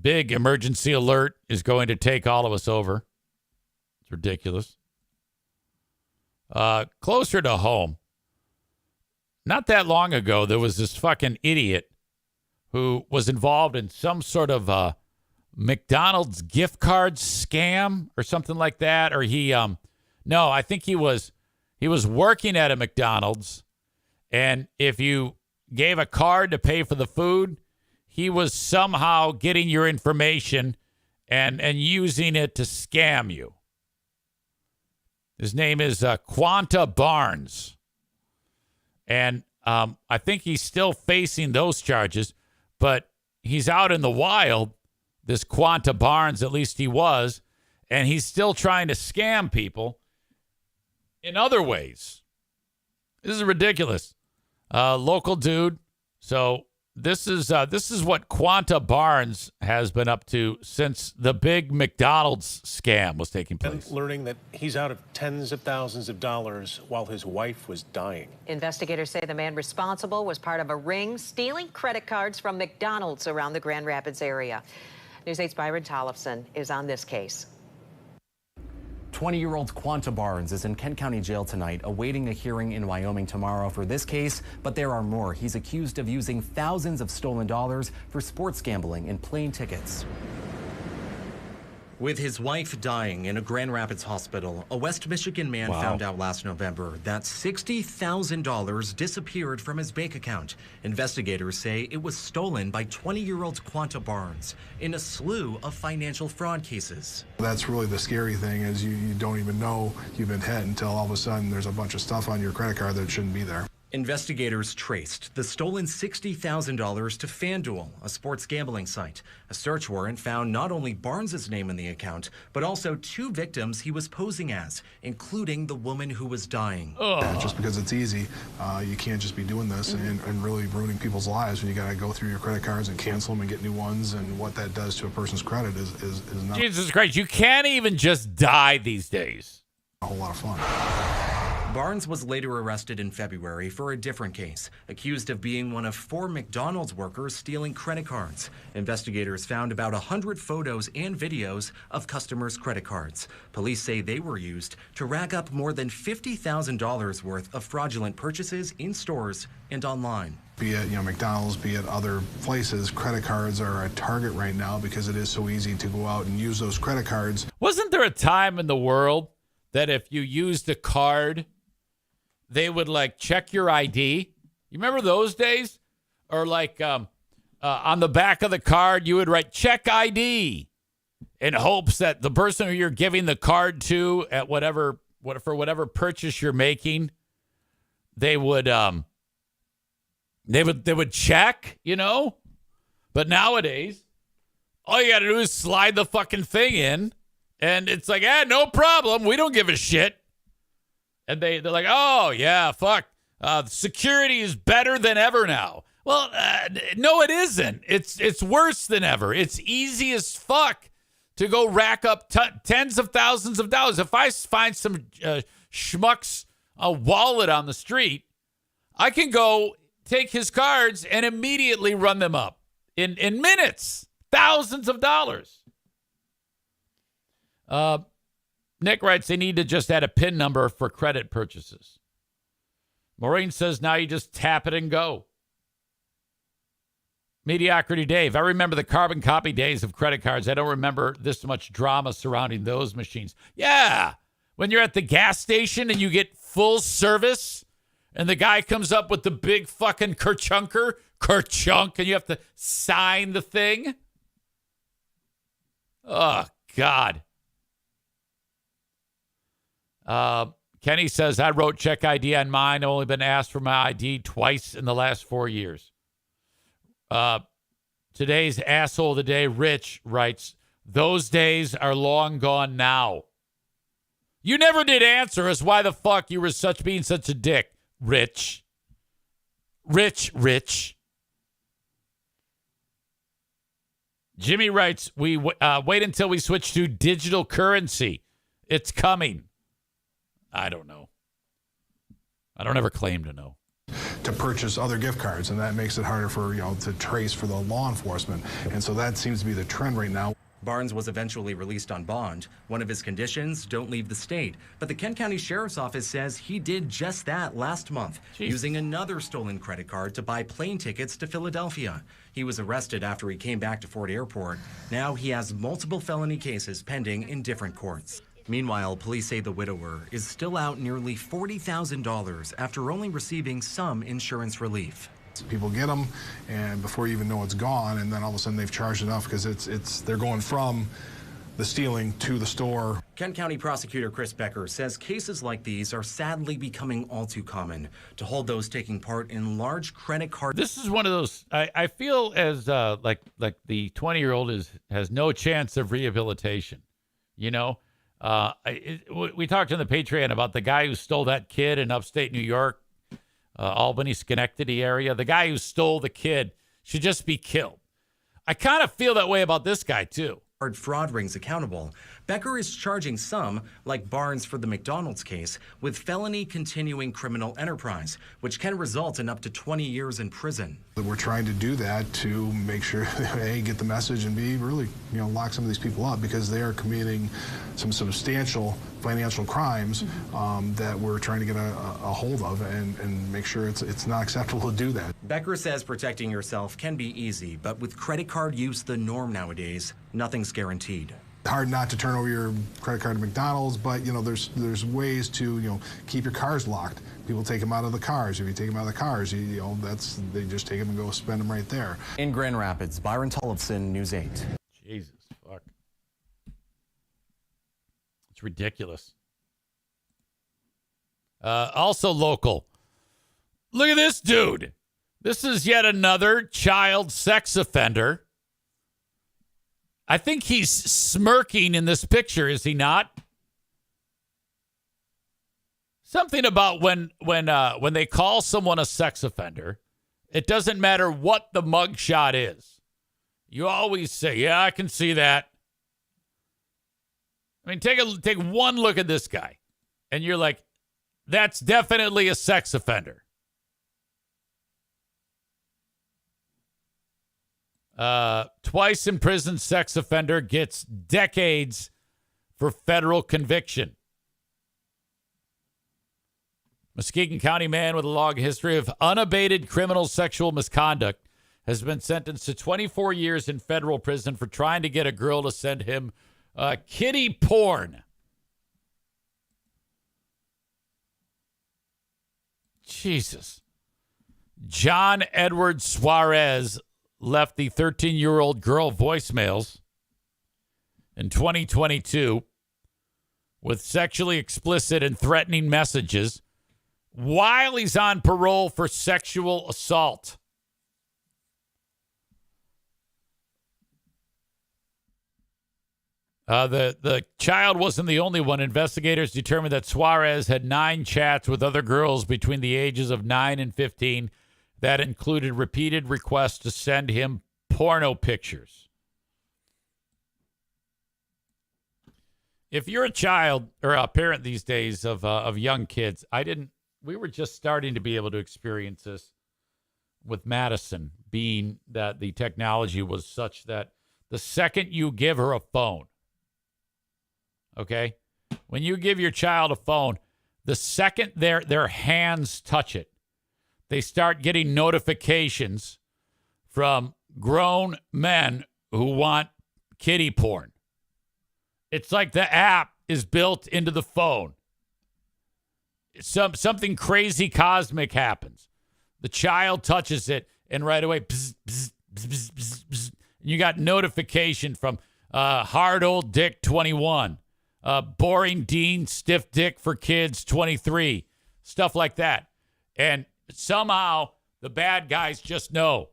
big emergency alert is going to take all of us over. It's ridiculous. Closer to home, not that long ago, there was this fucking idiot who was involved in some sort of McDonald's gift card scam or something like that. Or I think he was working at a McDonald's, and if you gave a card to pay for the food, he was somehow getting your information and using it to scam you. His name is Quanta Barnes. And I think he's still facing those charges, but he's out in the wild, this Quanta Barnes, at least he was, and he's still trying to scam people in other ways. This is ridiculous. Local dude. So this is what Quanta Barnes has been up to since the big McDonald's scam was taking place. And learning that he's out of tens of thousands of dollars while his wife was dying. Investigators say the man responsible was part of a ring stealing credit cards from McDonald's around the Grand Rapids area. News 8's Byron Tollefson is on this case. 20-year-old Quanta Barnes is in Kent County Jail tonight, awaiting a hearing in Wyoming tomorrow for this case, but there are more. He's accused of using thousands of stolen dollars for sports gambling and plane tickets. With his wife dying in a Grand Rapids hospital, a West Michigan man found out last November that $60,000 disappeared from his bank account. Investigators say it was stolen by 20-year-old Quanta Barnes in a slew of financial fraud cases. That's really the scary thing, is you don't even know you've been hit until all of a sudden there's a bunch of stuff on your credit card that shouldn't be there. Investigators traced the stolen $60,000 to FanDuel, a sports gambling site. A search warrant found not only Barnes's name in the account, but also two victims he was posing as, including the woman who was dying. Just because it's easy, you can't just be doing this and really ruining people's lives when you got to go through your credit cards and cancel them and get new ones, and what that does to a person's credit is not Jesus Christ, you can't even just die these days. a whole lot of fun. Barnes was later arrested in February for a different case, accused of being one of 4 McDonald's workers stealing credit cards. Investigators found about 100 photos and videos of customers' credit cards. Police say they were used to rack up more than $50,000 worth of fraudulent purchases in stores and online. Be it, McDonald's, be it other places, credit cards are a target right now because it is so easy to go out and use those credit cards. Wasn't there a time in the world that if you used a card, they would check your ID? You remember those days? Or on the back of the card, you would write check ID in hopes that the person who you're giving the card to at whatever purchase you're making, they would check, But nowadays, all you got to do is slide the fucking thing in, and it's like, no problem. We don't give a shit. And they're like, oh, yeah, fuck. Security is better than ever now. Well, no, it isn't. It's worse than ever. It's easy as fuck to go rack up tens of thousands of dollars. If I find some schmuck's wallet on the street, I can go take his cards and immediately run them up in minutes, thousands of dollars. Nick writes they need to just add a PIN number for credit purchases. Maureen says now you just tap it and go. Mediocrity Dave, I remember the carbon copy days of credit cards. I don't remember this much drama surrounding those machines. Yeah, when you're at the gas station and you get full service and the guy comes up with the big fucking kerchunk, and you have to sign the thing. Oh, God. Kenny says, I wrote check ID on mine. I've only been asked for my ID twice in the last 4 years. Today's asshole of the day, Rich, writes, those days are long gone now. You never did answer us why the fuck you were being such a dick, Rich. Rich. Jimmy writes, we wait until we switch to digital currency. It's coming. I don't know. I don't ever claim to know. To purchase other gift cards, and that makes it harder for, to trace for the law enforcement. And so that seems to be the trend right now. Barnes was eventually released on bond. One of his conditions, don't leave the state. But the Kent County Sheriff's Office says he did just that last month, using another stolen credit card to buy plane tickets to Philadelphia. He was arrested after he came back to Ford Airport. Now he has multiple felony cases pending in different courts. Meanwhile, police say the widower is still out nearly $40,000 after only receiving some insurance relief. People get them, and before you even know it's gone, and then all of a sudden they've charged enough because they're going from the stealing to the store. Kent County Prosecutor Chris Becker says cases like these are sadly becoming all too common. To hold those taking part in large credit card. This is one of those. I feel as like the 20-year-old has no chance of rehabilitation. We talked on the Patreon about the guy who stole that kid in upstate New York, Albany, Schenectady area. The guy who stole the kid should just be killed. I kind of feel that way about this guy, too. Fraud rings accountable. Becker is charging some, like Barnes for the McDonald's case, with felony continuing criminal enterprise, which can result in up to 20 years in prison. We're trying to do that to make sure A, get the message, and B, really, lock some of these people up because they are committing some substantial financial crimes that we're trying to get a hold of and make sure it's not acceptable to do that. Becker says protecting yourself can be easy, but with credit card use the norm nowadays, nothing's guaranteed. Hard not to turn over your credit card to McDonald's, but there's ways to keep your cars locked. People take them out of the cars. If you take them out of the cars, they just take them and go spend them right there. In Grand Rapids, Byron Tollefson, News 8. Jesus fuck, it's ridiculous. Also local. Look at this dude. This is yet another child sex offender. I think he's smirking in this picture, is he not? Something about when they call someone a sex offender, it doesn't matter what the mugshot is. You always say, "Yeah, I can see that." I mean, take one look at this guy, and you're like, "That's definitely a sex offender." Twice imprisoned sex offender gets decades for federal conviction. Muskegon County man with a long history of unabated criminal sexual misconduct has been sentenced to 24 years in federal prison for trying to get a girl to send him kiddie porn. Jesus. John Edward Suarez left the 13-year-old girl voicemails in 2022 with sexually explicit and threatening messages while he's on parole for sexual assault. The child wasn't the only one. Investigators determined that Suarez had 9 chats with other girls between the ages of 9 and 15 that included repeated requests to send him porno pictures. If you're a child or a parent these days of young kids, we were just starting to be able to experience this with Madison being that the technology was such that the second you give her a phone, okay, when you give your child a phone, the second their hands touch it, they start getting notifications from grown men who want kiddie porn. It's like the app is built into the phone. Something crazy cosmic happens. The child touches it, and right away, bzz, bzz, bzz, bzz, bzz, bzz, you got notification from hard old dick 21, boring Dean stiff dick for kids 23, stuff like that. And somehow the bad guys just know.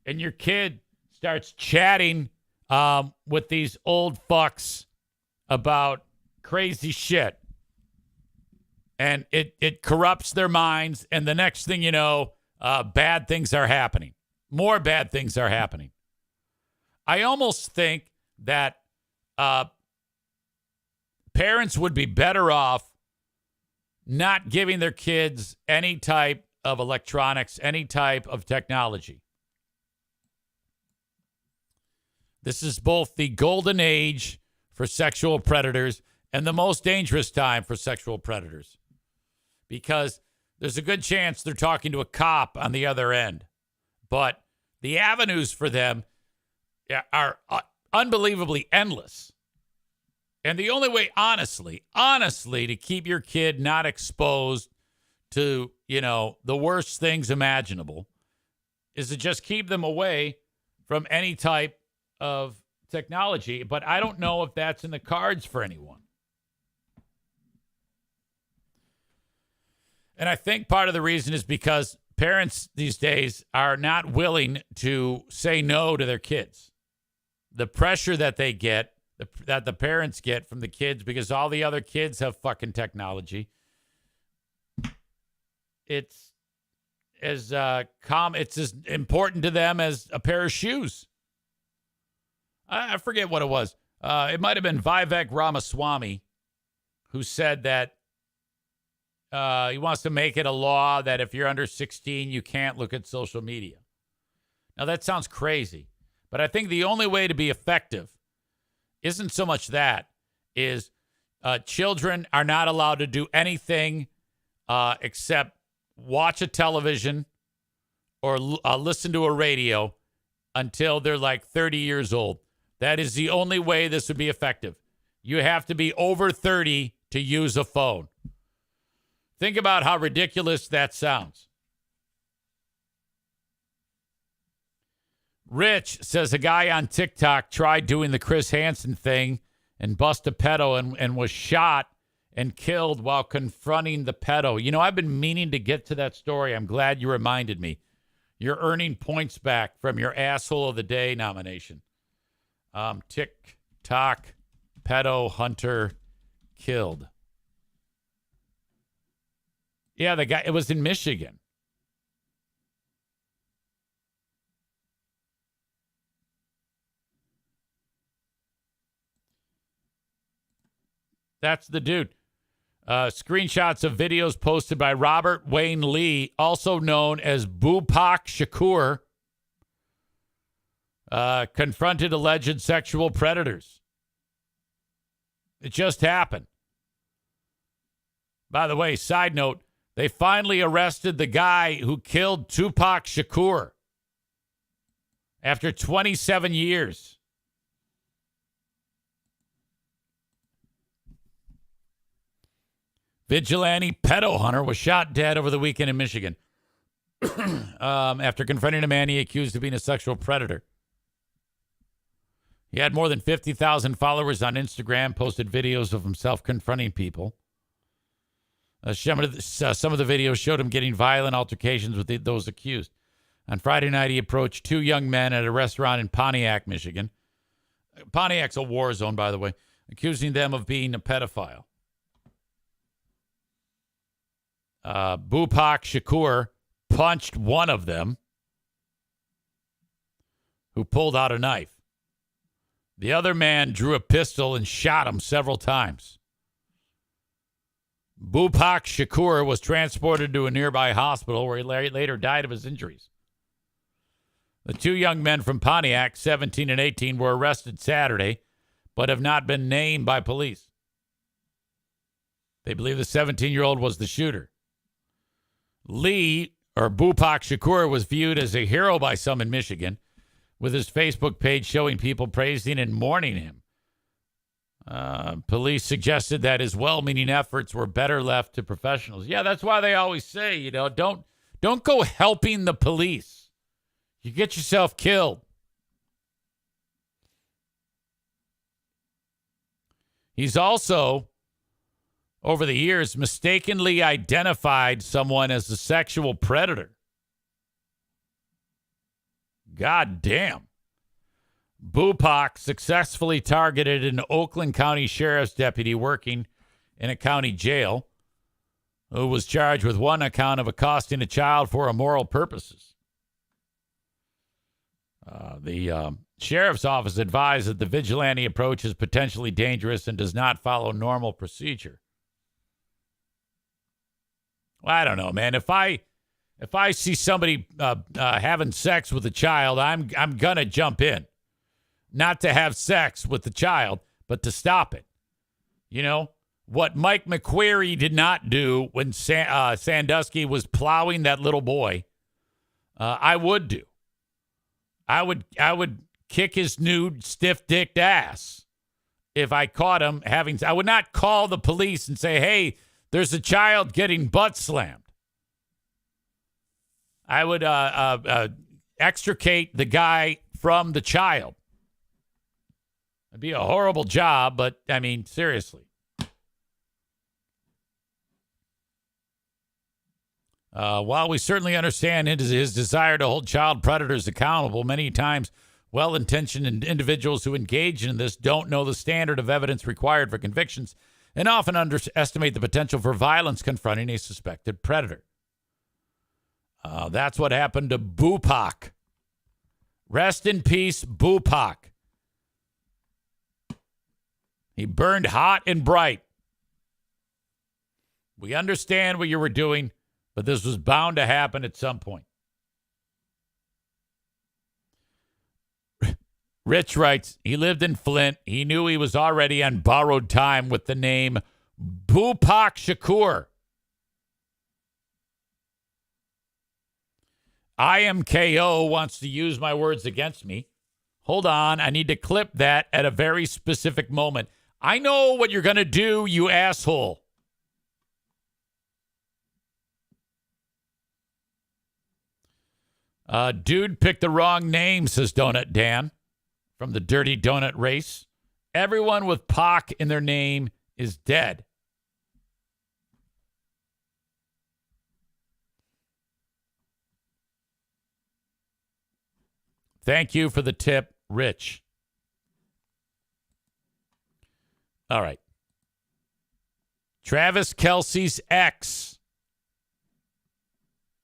And your kid starts chatting with these old fucks about crazy shit. And it corrupts their minds. And the next thing you know, bad things are happening. More bad things are happening. I almost think that parents would be better off not giving their kids any type of electronics, any type of technology. This is both the golden age for sexual predators and the most dangerous time for sexual predators, because there's a good chance they're talking to a cop on the other end. But the avenues for them are unbelievably endless. And the only way, honestly, to keep your kid not exposed to, the worst things imaginable is to just keep them away from any type of technology. But I don't know if that's in the cards for anyone. And I think part of the reason is because parents these days are not willing to say no to their kids. The pressure that they get, that the parents get from the kids, because all the other kids have fucking technology. It's as it's as important to them as a pair of shoes. I forget what it was. It might have been Vivek Ramaswamy who said that he wants to make it a law that if you're under 16, you can't look at social media. Now, that sounds crazy, but I think the only way to be effective isn't so much that, is children are not allowed to do anything except watch a television or listen to a radio until they're like 30 years old. That is the only way this would be effective. You have to be over 30 to use a phone. Think about how ridiculous that sounds. Rich says a guy on TikTok tried doing the Chris Hansen thing and bust a pedo and was shot and killed while confronting the pedo. I've been meaning to get to that story. I'm glad you reminded me. You're earning points back from your Asshole of the Day nomination. TikTok pedo hunter killed. Yeah, the guy, it was in Michigan. That's the dude. Screenshots of videos posted by Robert Wayne Lee, also known as Bupak Shakur, confronted alleged sexual predators. It just happened. By the way, side note, they finally arrested the guy who killed Tupac Shakur after 27 years. Vigilante pedo hunter was shot dead over the weekend in Michigan after confronting a man he accused of being a sexual predator. He had more than 50,000 followers on Instagram, posted videos of himself confronting people. Some of the videos showed him getting violent altercations with those accused. On Friday night, he approached two young men at a restaurant in Pontiac, Michigan. Pontiac's a war zone, by the way, accusing them of being a pedophile. Bupak Shakur punched one of them, who pulled out a knife. The other man drew a pistol and shot him several times. Bupak Shakur was transported to a nearby hospital where he later died of his injuries. The two young men from Pontiac, 17 and 18, were arrested Saturday, but have not been named by police. They believe the 17-year-old was the shooter. Bupak Shakur was viewed as a hero by some in Michigan, with his Facebook page showing people praising and mourning him. Police suggested that his well-meaning efforts were better left to professionals. Yeah, that's why they always say, don't go helping the police. You get yourself killed. He's also, over the years, mistakenly identified someone as a sexual predator. God damn. Bupak successfully targeted an Oakland County Sheriff's deputy working in a county jail who was charged with one account of accosting a child for immoral purposes. The sheriff's office advised that the vigilante approach is potentially dangerous and does not follow normal procedure. Well, I don't know, man. If I see somebody having sex with a child, I'm gonna jump in. Not to have sex with the child, but to stop it. You know, what Mike McQuarrie did not do when Sandusky was plowing that little boy, I would do. I would kick his nude, stiff-dicked ass if I caught him having. I would not call the police and say, hey, there's a child getting butt slammed. I would extricate the guy from the child. It'd be a horrible job, but, I mean, seriously. While we certainly understand his desire to hold child predators accountable, many times well-intentioned individuals who engage in this don't know the standard of evidence required for convictions and often underestimate the potential for violence confronting a suspected predator. That's what happened to Bupak. Rest in peace, Bupak. He burned hot and bright. We understand what you were doing, but this was bound to happen at some point. Rich writes, he lived in Flint. He knew he was already on borrowed time with the name Bupak Shakur. IMKO wants to use my words against me. Hold on. I need to clip that at a very specific moment. I know what you're going to do, you asshole. Dude picked the wrong name, says Donut Dan from the Dirty Donut Race. Everyone with Pac in their name is dead. Thank you for the tip, Rich. All right. Travis Kelce's ex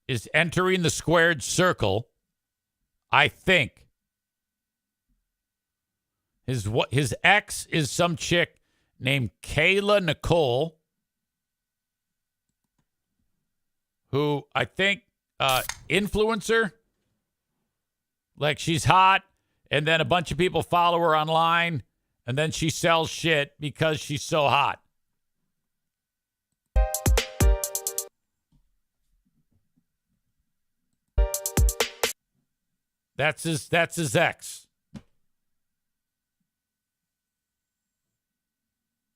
is entering the squared circle, I think. His ex is some chick named Kayla Nicole, who I think influencer. Like she's hot, and then a bunch of people follow her online, and then she sells shit because she's so hot. That's his ex.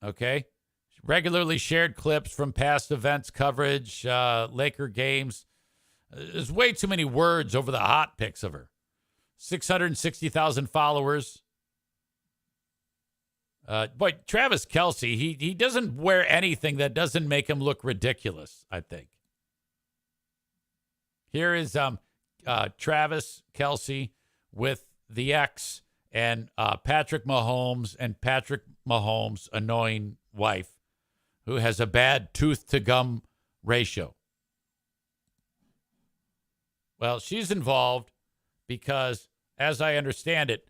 Okay? Regularly shared clips from past events coverage, Laker games. There's way too many words over the hot pics of her. 660,000 followers. But Travis Kelce, he doesn't wear anything that doesn't make him look ridiculous, I think. Here is Travis Kelce with the ex and Patrick Mahomes and Patrick Mahomes' annoying wife who has a bad tooth-to-gum ratio. Well, she's involved because, as I understand it,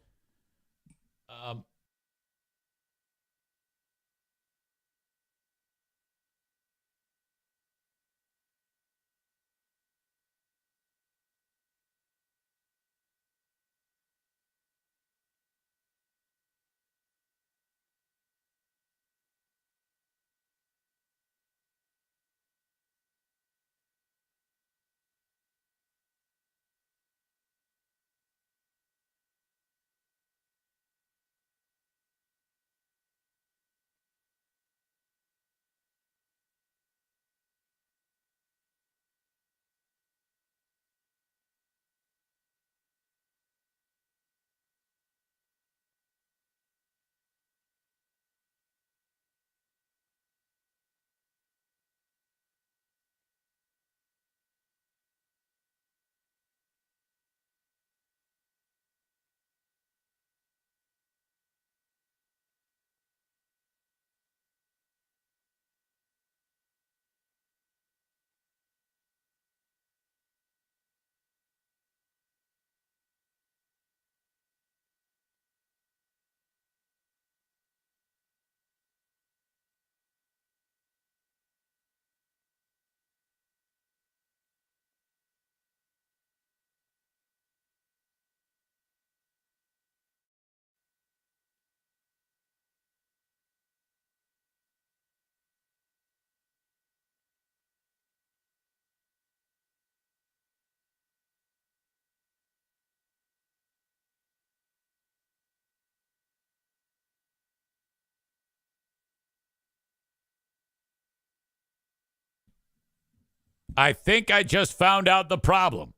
I think I just found out the problem.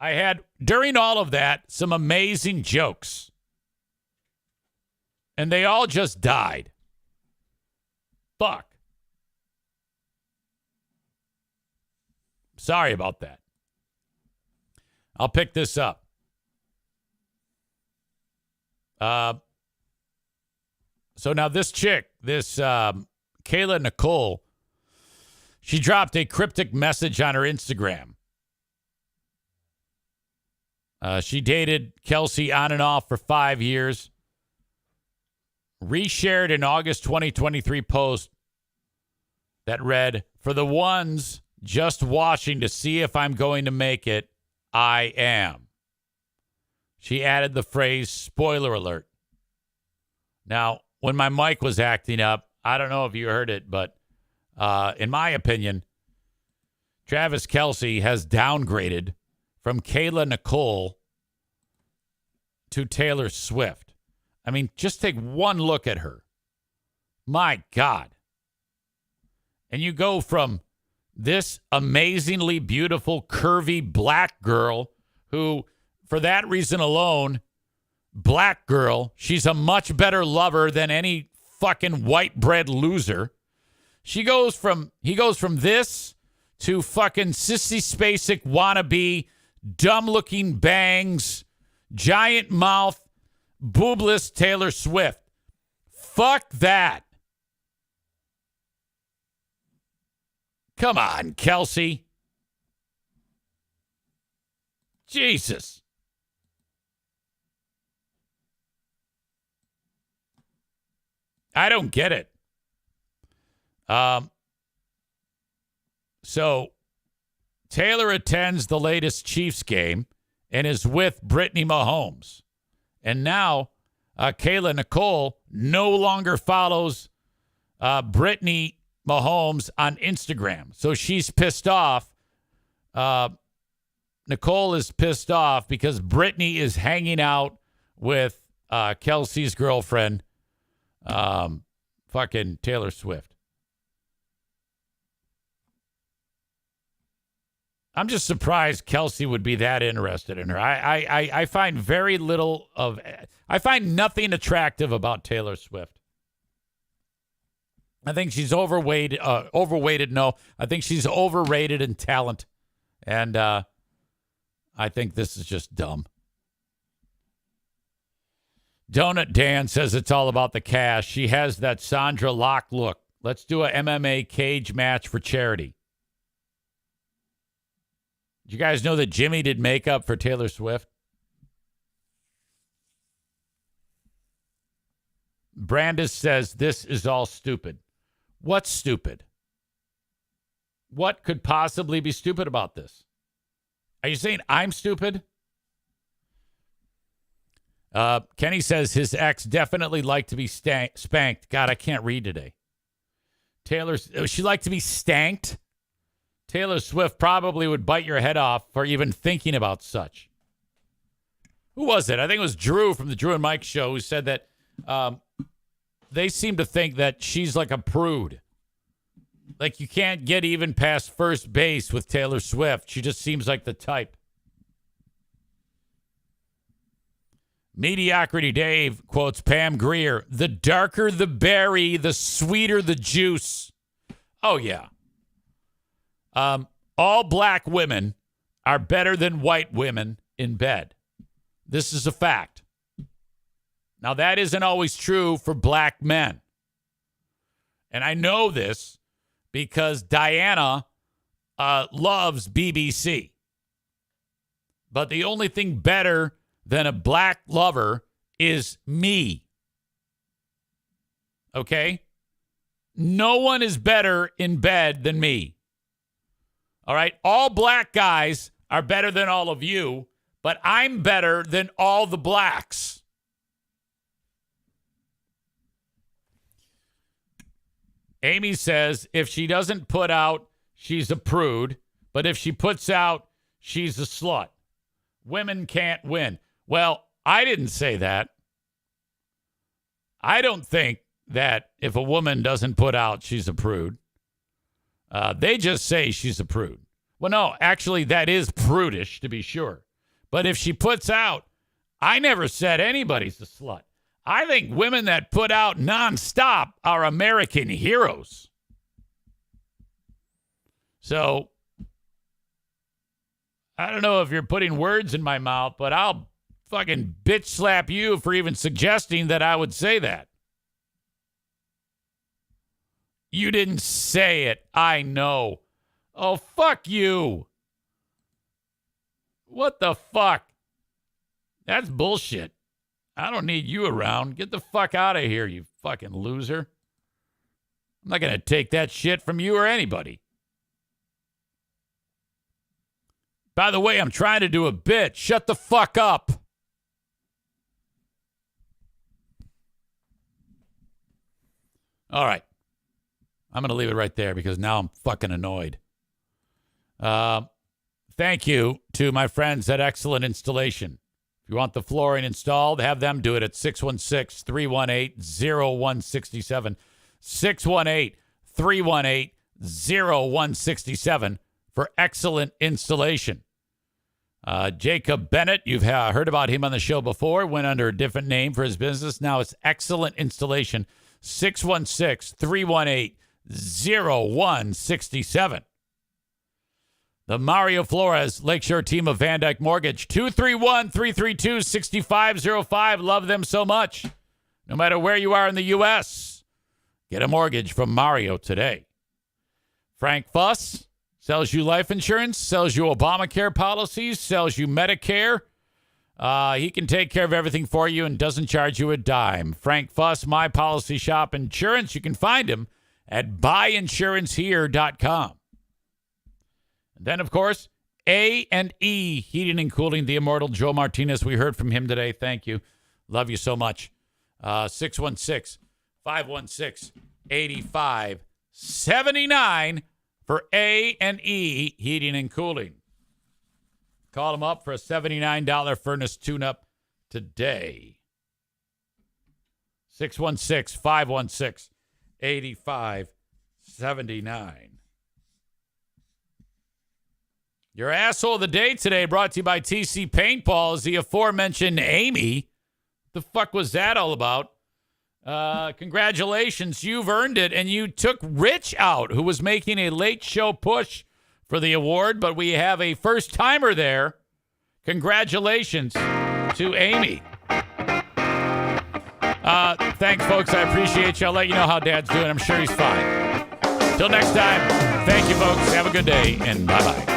I had, during all of that, some amazing jokes. And they all just died. Fuck. Sorry about that. I'll pick this up. So now this chick, this Kayla Nicole, she dropped a cryptic message on her Instagram. She dated Kelsey on and off for 5 years. Reshared an August 2023 post that read, "For the ones just watching to see if I'm going to make it, I am." She added the phrase, "spoiler alert." Now, when my mic was acting up, I don't know if you heard it, but in my opinion, Travis Kelce has downgraded from Kayla Nicole to Taylor Swift. I mean, just take one look at her. My God. And you go from this amazingly beautiful, curvy black girl who, for that reason alone, black girl, she's a much better lover than any fucking white bread loser. He goes from this to fucking sissy spacek wannabe, dumb looking bangs, giant mouth, boobless Taylor Swift. Fuck that. Come on, Kelsey. Jesus. I don't get it. So Taylor attends the latest Chiefs game and is with Brittany Mahomes. And now Kayla Nicole no longer follows Brittany Mahomes on Instagram. So she's pissed off. Nicole is pissed off because Brittany is hanging out with Kelsey's girlfriend, fucking Taylor Swift. I'm just surprised Kelsey would be that interested in her. I find very little of, I find nothing attractive about Taylor Swift. I think she's overweighted. No, I think she's overrated in talent. And I think this is just dumb. Donut Dan says it's all about the cash. She has that Sandra Locke look. Let's do a MMA cage match for charity. Did you guys know that Jimmy did makeup for Taylor Swift? Brandis says this is all stupid. What's stupid? What could possibly be stupid about this? Are you saying I'm stupid? Kenny says his ex definitely liked to be spanked. God, I can't read today. She liked to be stanked? Taylor Swift probably would bite your head off for even thinking about such. Who was it? I think it was Drew from the Drew and Mike show who said that they seem to think that she's like a prude. Like you can't get even past first base with Taylor Swift. She just seems like the type. Mediocrity Dave quotes Pam Grier, "The darker the berry, the sweeter the juice." Oh, yeah. All black women are better than white women in bed. This is a fact. Now, that isn't always true for black men. And I know this because Diana loves BBC. But the only thing better than a black lover is me. Okay? No one is better in bed than me. All right? All black guys are better than all of you, but I'm better than all the blacks. Amy says if she doesn't put out, she's a prude, but if she puts out, she's a slut. Women can't win. Well, I didn't say that. I don't think that if a woman doesn't put out, she's a prude. They just say she's a prude. Well, no, actually, that is prudish, to be sure. But if she puts out, I never said anybody's a slut. I think women that put out nonstop are American heroes. So, I don't know if you're putting words in my mouth, but I'll fucking bitch slap you for even suggesting that I would say that. You didn't say it. I know. Oh, fuck you. What the fuck? That's bullshit. I don't need you around. Get the fuck out of here, you fucking loser. I'm not going to take that shit from you or anybody. By the way, I'm trying to do a bit. Shut the fuck up. All right. I'm going to leave it right there because now I'm fucking annoyed. Thank you to my friends at Excellent Installation. If you want the flooring installed, have them do it at 616-318-0167. 618-318-0167 for Excellent Installation. Jacob Bennett, you've heard about him on the show before. Went under a different name for his business. Now it's Excellent Installation. 616-318-0167. The Mario Flores Lakeshore team of Van Dyke Mortgage. 231-332-6505. Love them so much. No matter where you are in the U.S., get a mortgage from Mario today. Frank Fuss sells you life insurance, sells you Obamacare policies, sells you Medicare. He can take care of everything for you and doesn't charge you a dime. Frank Fuss, My Policy Shop Insurance. You can find him at buyinsurancehere.com. And then, of course, A&E Heating and Cooling, the immortal Joe Martinez. We heard from him today. Thank you. Love you so much. 616-516-8579 for A&E Heating and Cooling. Call them up for a $79 furnace tune-up today. 616-516-8579. Your asshole of the day today brought to you by TC Paintball is the aforementioned Amy. The fuck was that all about? Congratulations, you've earned it, and you took Rich out, who was making a late show push for the award, but we have a first-timer there. Congratulations to Amy. Thanks, folks. I appreciate you. I'll let you know how Dad's doing. I'm sure he's fine. Till next time, thank you, folks. Have a good day, and bye-bye.